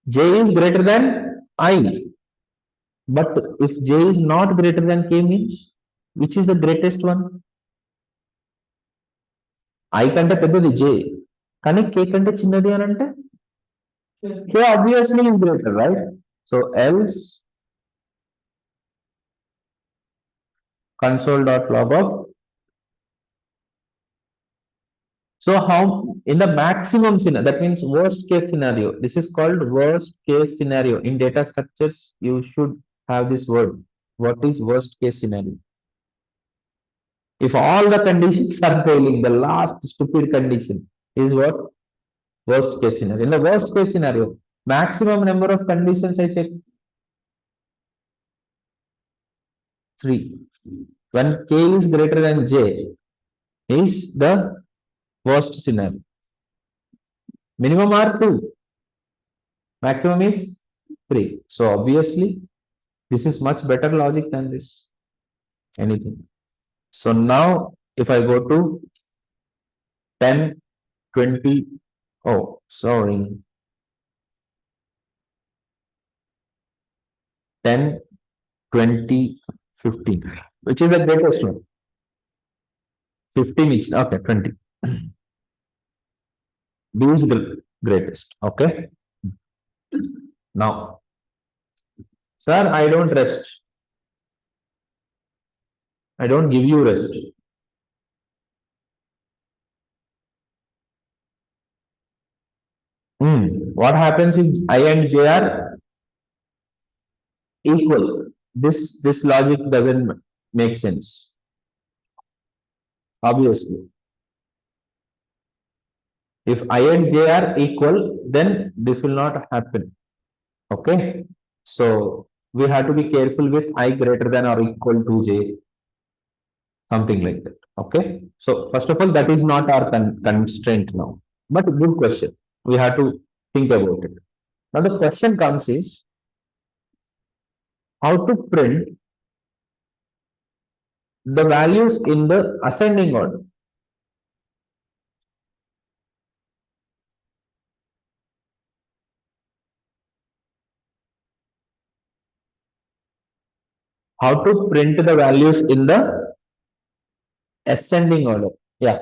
J is greater than I. But if j is not greater than k means, which is the greatest one? I కంటే పెద్దది j. కానీ k కంటే చిన్నది అని అంటే k obviously is greater, right? So else console.log of. So how in the maximum scenario, that means worst case scenario, this is called worst case scenario. In data structures, you should have this word. What is worst case scenario? If all the conditions are failing, the last stupid condition is what? Worst case scenario. In the worst case scenario, maximum number of conditions I check. 3. When k is greater than j is the worst scenario. Minimum are 2. Maximum is 3. So obviously, this is much better logic than this. Anything. So now, if I go to 10, 20, oh, sorry, 10, 20, 15, which is the greatest one. 15 each, okay, 20. B is greatest, okay. Now, sir, I don't rest. I don't give you rest. What happens if I and J are equal? This logic doesn't make sense. Obviously. If I and J are equal, then this will not happen. Okay. So we have to be careful with I greater than or equal to J. Something like that. Okay. So first of all, that is not our constraint now. But good question. We have to think about it. Now the question comes is how to print the values in the ascending order. How to print the values in the ascending order. Yeah.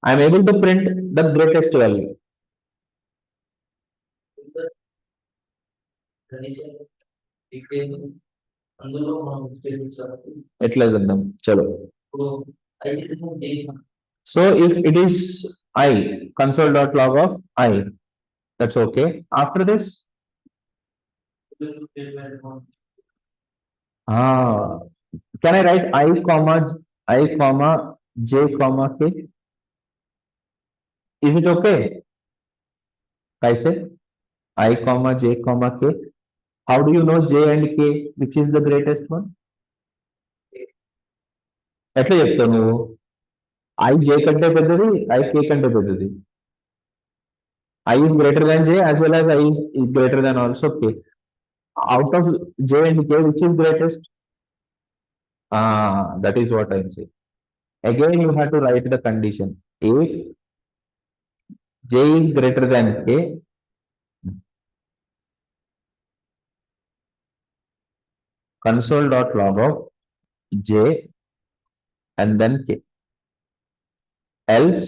I am able to print the greatest value. ఎట్లా చేద్దాం చలో so if it is I console.log of I, that's okay. After this can I write I comma j comma k? Is it okay? I say I comma j comma k. How do you know j and k which is the greatest one? ఎట్లా చెప్తావు నువ్వు I j కంటే పెద్దది I k కంటే పెద్దది I is greater than j as well as I is greater than also k. Out of j and k which is greatest? That is what I am saying. Again you have to write the condition. If j is greater than k, console.log of j and then k. Else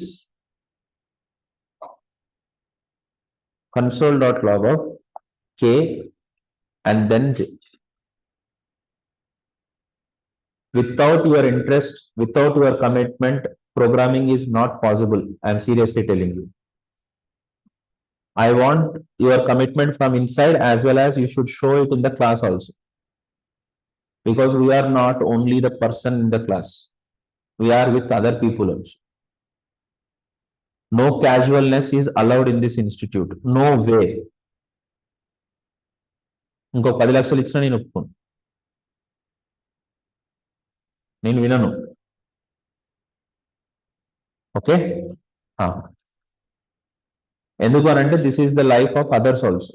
console.log of k and then j. Without your interest, without your commitment, programming is not possible. I am seriously telling you. I want your commitment from inside as well as you should show it in the class also. Because we are not only the person in the class. We are with other people also. No casualness is allowed in this institute. No way. ఇంకో 10 లక్షలు ఇచ్చినా నేను ఒప్పుకోను నేను వినను okay ఎందుకు అని అంటే this is the life of others also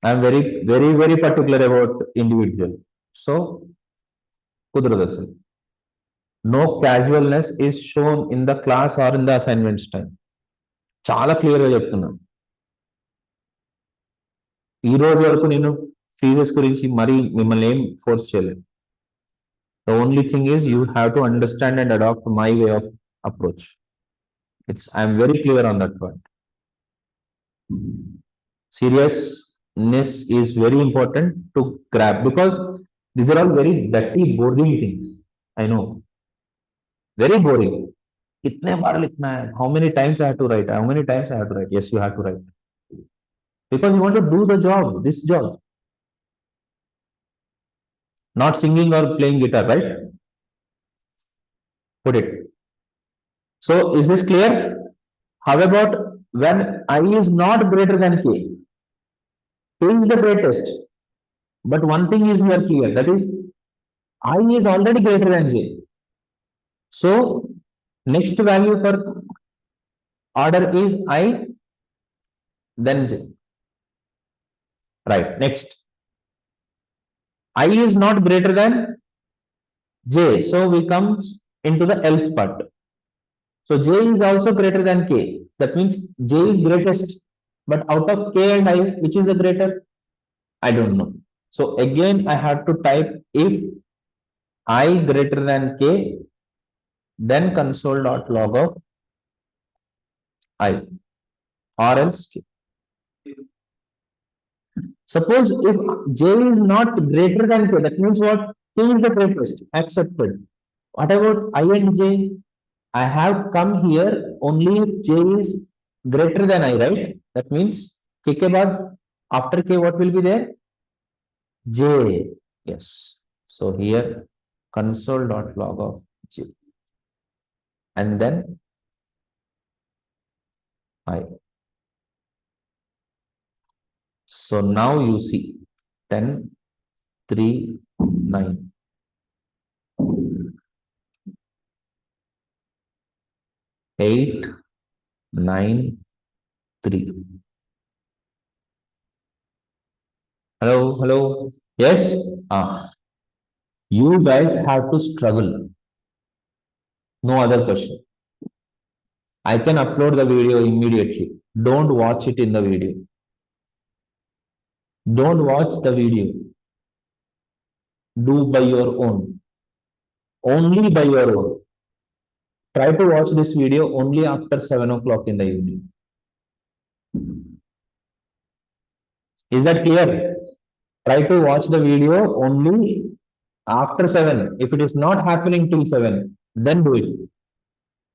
I'm very very very particular about individual so కుదరదు అసలు no casualness is shown in the class or in the assignments time చాలా క్లియర్గా చెప్తున్నాను ఈ రోజు వరకు నేను ఫీజెస్ గురించి మరీ మిమ్మల్ని ఏం ఫోర్స్ చేయలేదు the only thing is you have to understand and adapt my way of approach I'm very clear on that point seriousness is very important to grab because these are all very dirty boring things. I know, very boring. कितने बार लिखना है? How many times I have to write? How many times I have to write? Yes, you have to write because you want to do the job, this job, not singing or playing guitar, right? Put it. So, is this clear? How about when I is not greater than k? K is the greatest. But one thing is here clear, that is I is already greater than J. So next value for order is I, then J. Right, next. I is not greater than J. So we come into the else part. So J is also greater than K. That means J is greatest. But out of K and I, which is the greater? I don't know. So again, I have to type if I greater than K, then console.log of I, or else K. Suppose if J is not greater than K, that means what? K is the greatest, accepted. What about I and J? I have come here only if J is greater than I, right? That means K ke baad, after K, what will be there? J. Yes. So here console.log of J. And then I. So now you see 10, 3, 9. 8, 9, 3. Hello, hello. Yes. You guys have to struggle. No other question. I can upload the video immediately. Don't watch it in the video. Don't watch the video. Do by your own. Only by your own. Try to watch this video only after 7 o'clock in the evening. Is that clear? Try to watch the video only after 7. If it is not happening till 7, then do it.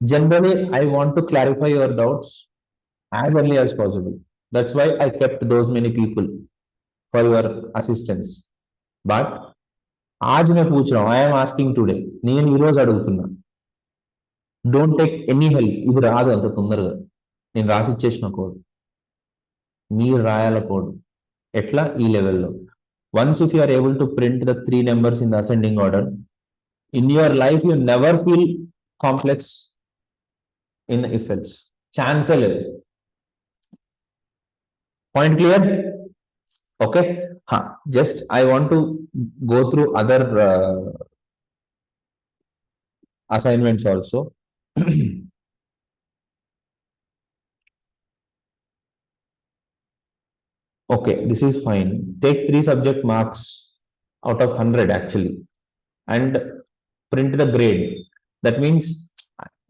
Generally, I want to clarify your doubts as early as possible. That's why I kept those many people for your assistance. But आज मैं पूछ रहा हूँ, I am asking today. నేను ఈ రోజు అడుగుతున్నా. Don't take any help. ఇది రాదు అంత తొందరగా. నేను రాసిచ్చేసిన కోడ్. మీరు రాయాల కోడ్. ఎట్లా ఈ లెవెల్లో. Once if you are able to print the 3 numbers in the ascending order, in your life you never feel complex in if else. Chance లేదు. Point clear? Okay. Just I want to go through other assignments also. Okay, this is fine. Take 3 subject marks out of 100 actually and print the grade. That means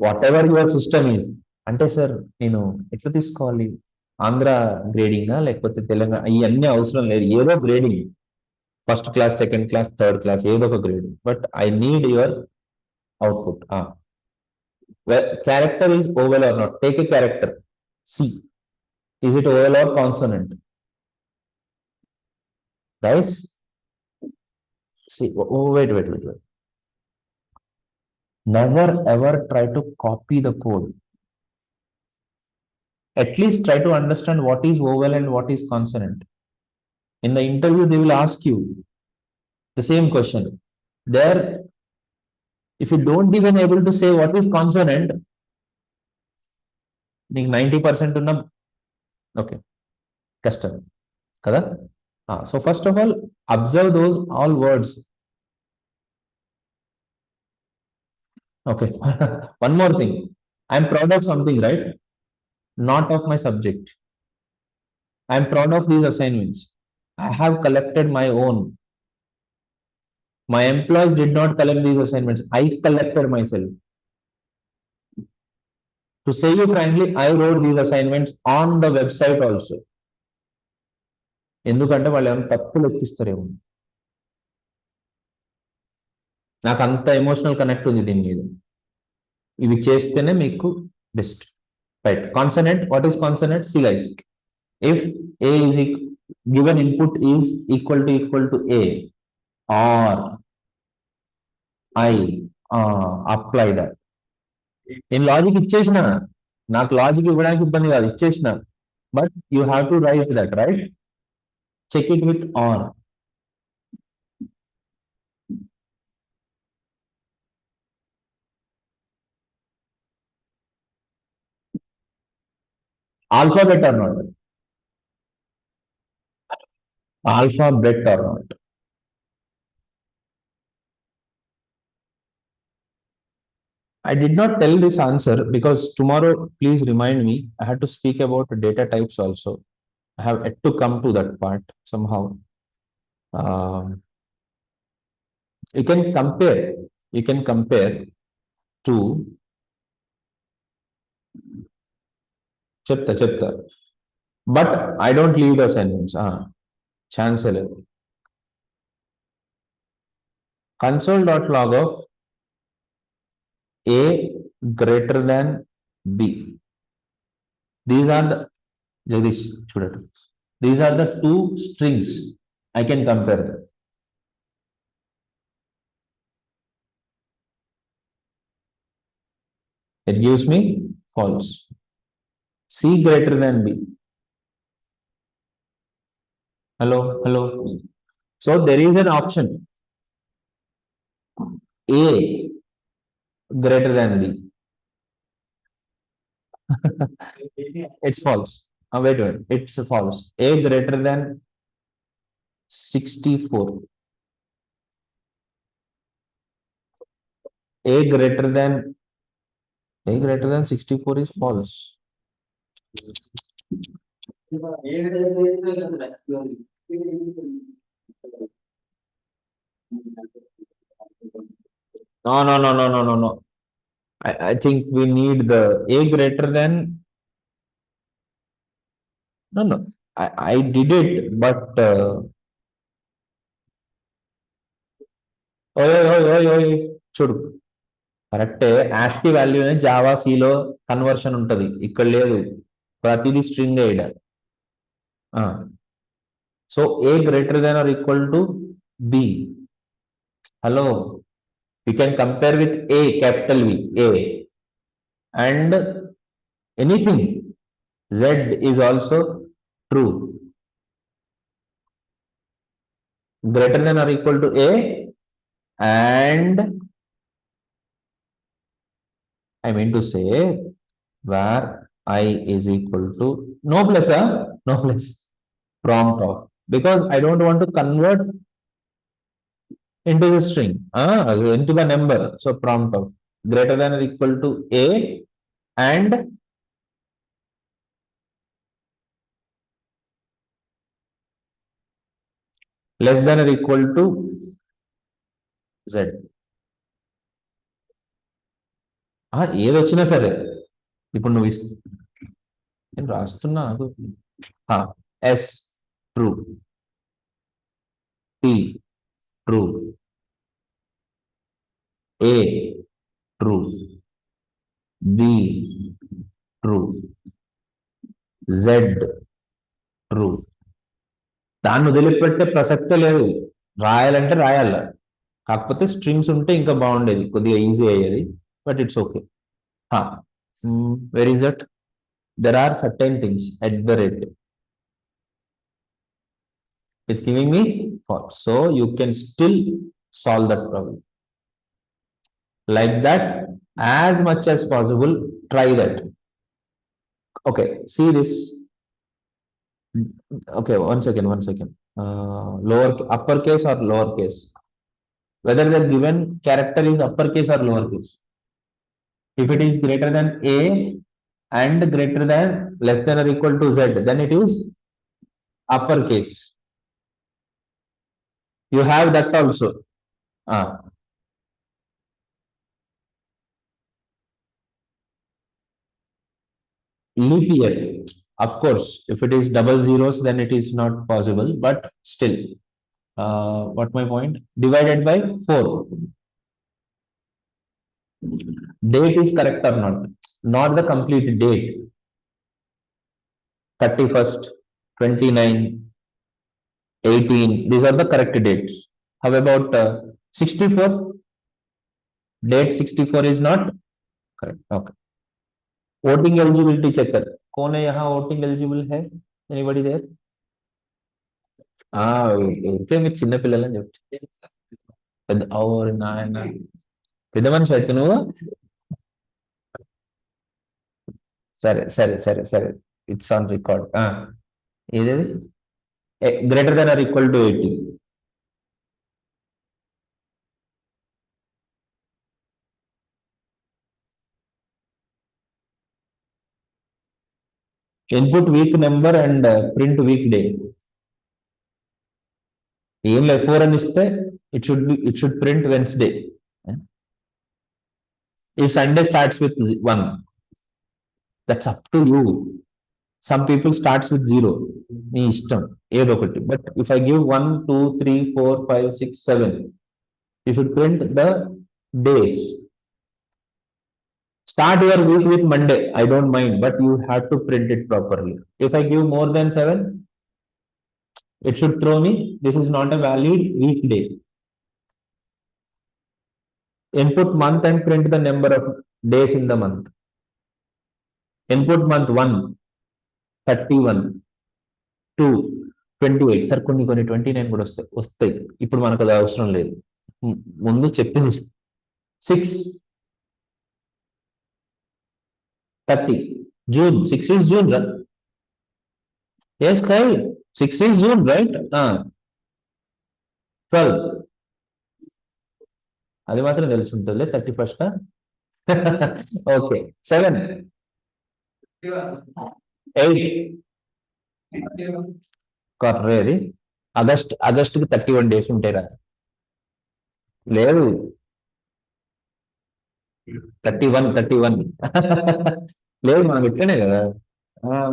whatever your system is. అంటే sir నేను ఎట్లా తీసుకోవాలి? ఆంధ్ర గ్రేడింగా లేకపోతే తెలంగాణ ఇవన్నీ అవసరం లేదు. ఏదో grading, first class, second class, third class, ఏదో ఒక grading. But I need your output. Character is vowel or not? Take a character. C, is it vowel or consonant? Guys, see, wait. Never ever try to copy the code. At least try to understand what is vowel and what is consonant. In the interview, they will ask you the same question. There, if you don't even able to say what is consonant, 90% unna, okay, custom. Kada? So first of all, observe those all words. Okay. One more thing. I am proud of something, right? Not of my subject. I am proud of these assignments. I have collected my own. My employees did not collect these assignments. I collected myself. To say you frankly, I wrote these assignments on the website also. ఎందుకంటే వాళ్ళు ఏమైనా తప్పులు ఎక్కిస్తారేమో. నాకు అంత emotional connect ఉంది దీని మీద. ఇవి చేస్తేనే మీకు best. Right. Consonant. What is consonant? C guys, if A is given input is equal to A or I apply that. నేను లాజిక్ ఇచ్చేసిన, నాకు లాజిక్ ఇవ్వడానికి ఇబ్బంది కాదు, ఇచ్చేసిన. But you have to write that, right? check it with or. Alphabet or not? Alphabet or not? I did not tell this answer because tomorrow, please remind me, I had to speak about data types also. I have yet to come to that part somehow. You can compare, you can compare to chapter, but I don't leave the sentence. Chancellor. Console.log of A greater than B. These are the Jagdish, student. These are the two strings. I can compare them. It gives me false. C greater than B. Hello, hello. So there is an option. A greater than B. It's false. Wait. It's false. A greater than 64. A greater than 64 is false. No. I think we need the A greater than. No. I did it, but ఓయ్ చూడు కరెక్టే ASCII value Java సిలో conversion ఉంటది ఇక్కడ లేదు ప్రతిదీ string ఎయిడ్ so A greater than or equal to B hello you can compare with A capital V A and anything Z is also true greater than or equal to A and I mean to say where I is equal to no plus prompt of because I don't want to convert into the string into the number, so prompt of greater than or equal to A and less than or equal to Z. ఏది వచ్చినా సరే ఇప్పుడు నువ్వు నేను రాస్తున్నా S true T true A true B true Z true దాన్ని వదిలిపెట్టే ప్రసక్తే లేదు రాయాలంటే రాయాల కాకపోతే స్ట్రింగ్స్ ఉంటే ఇంకా బాగుండేది కొద్దిగా ఈజీ అయ్యేది but it's okay where is that there are certain things at the rate it's giving me false, so you can still solve that problem like that as much as possible. Try that. Okay, see this. Okay, one second uppercase or lowercase, whether the given character is uppercase or lowercase. If it is greater than A and greater than less than or equal to Z, then it is uppercase. You have that also. Leap year, of course, if it is double zeros, then it is not possible, but still, what my point? Divided by 4. Date is correct or not? Not the complete date. 31st, 29, 18. These are the correct dates. How about 64? Date 64 is not correct. Okay. Voting eligibility checker. कौन है यहाँ voting eligible है? Anybody there? ఊరికే మీరు చిన్న పిల్లలని చెప్తే పెద్ద ఓరి నాయన పెద్ద మనిషి అయితే నువ్వు సరే సరే సరే సరే ఇట్స్ ఆన్ రికార్డ్ ఏదేది greater than or equal to 80. Input week number and print week day. ఏం లేదు 4 అని ఇస్తే it should print Wednesday. If Sunday starts with 1, that's up to you. Some people starts with 0. నీ ఇష్టం ఏదో ఒకటి. But if I give 1 2 3 4 5 6 7, you should print the days. Start your week with Monday, I don't mind, but you have to print it properly. If I give more than 7, it should throw me this is not a valid weekday. Input month and print the number of days in the month. Input month 1 31 2 28. Sir కొన్ని 29 కూడా వస్తాయి. ఇప్పుడు మనకు అది అవసరం లేదు. ముందు చెప్పింది 6 30 June. 6 is June, right? Yes, Kyle. 6 is June, right? 12. అది మాత్రం తెలిసి ఉంటుంది 31st. ఓకే 7 8 కొర్రేది ఆగస్ట్కి 31 days ఉంటాయి రా. లేదు 31 లేదు మనం ఇట్లనే కదా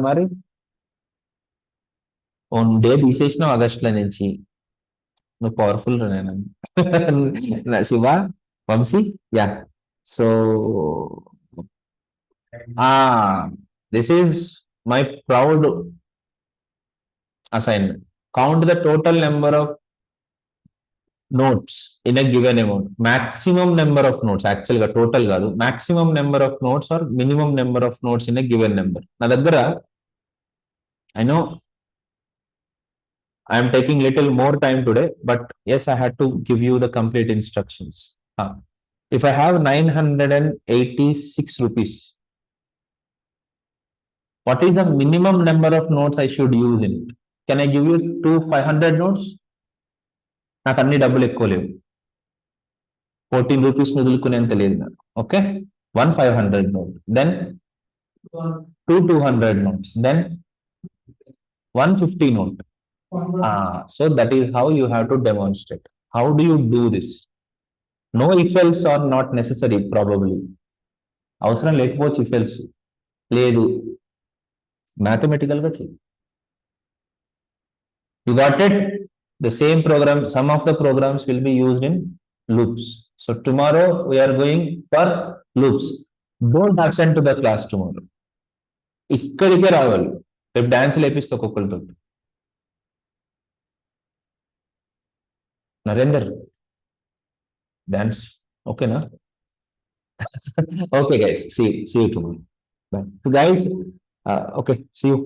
మరి వన్ డే తీసేసినావు ఆగస్టులో నుంచి. నువ్వు పవర్ఫుల్ నేను Shiva Vamshi. Yeah so this is my proud assignment. Count the total number of notes in a given amount. Maximum number of notes, actually total కాదు, maximum number of notes or minimum number of notes in a given number. నా దగ్గర I know I am taking little more time today, but yes, I had to give you the complete instructions. If I have 986 rupees, what is the minimum number of notes I should use in it? Can I give you 500 notes? నాకు అన్ని డబ్బులు ఎక్కువ లేవు. 14 rupees వదులుకునేంత లేదు నాకు. Okay 1 500 note, then 200 notes, then 150 note. So that is how you have to demonstrate. How do you do this? No if else are not necessary probably. అవసరం లేకపోవచ్చు if else. లేదు మ్యాథమెటికల్ గా చెయ్యి. You got it? The same program, some of the programs will be used in loops. So tomorrow we are going for loops. Don't absent to the class tomorrow. ఇక్కడికే రావాలి. రేపు dance లేపిస్తే ఒక్కొక్కరితో. Narender dance ఓకేనా? Okay guys, see you tomorrow. Bye. So guys, okay, see you.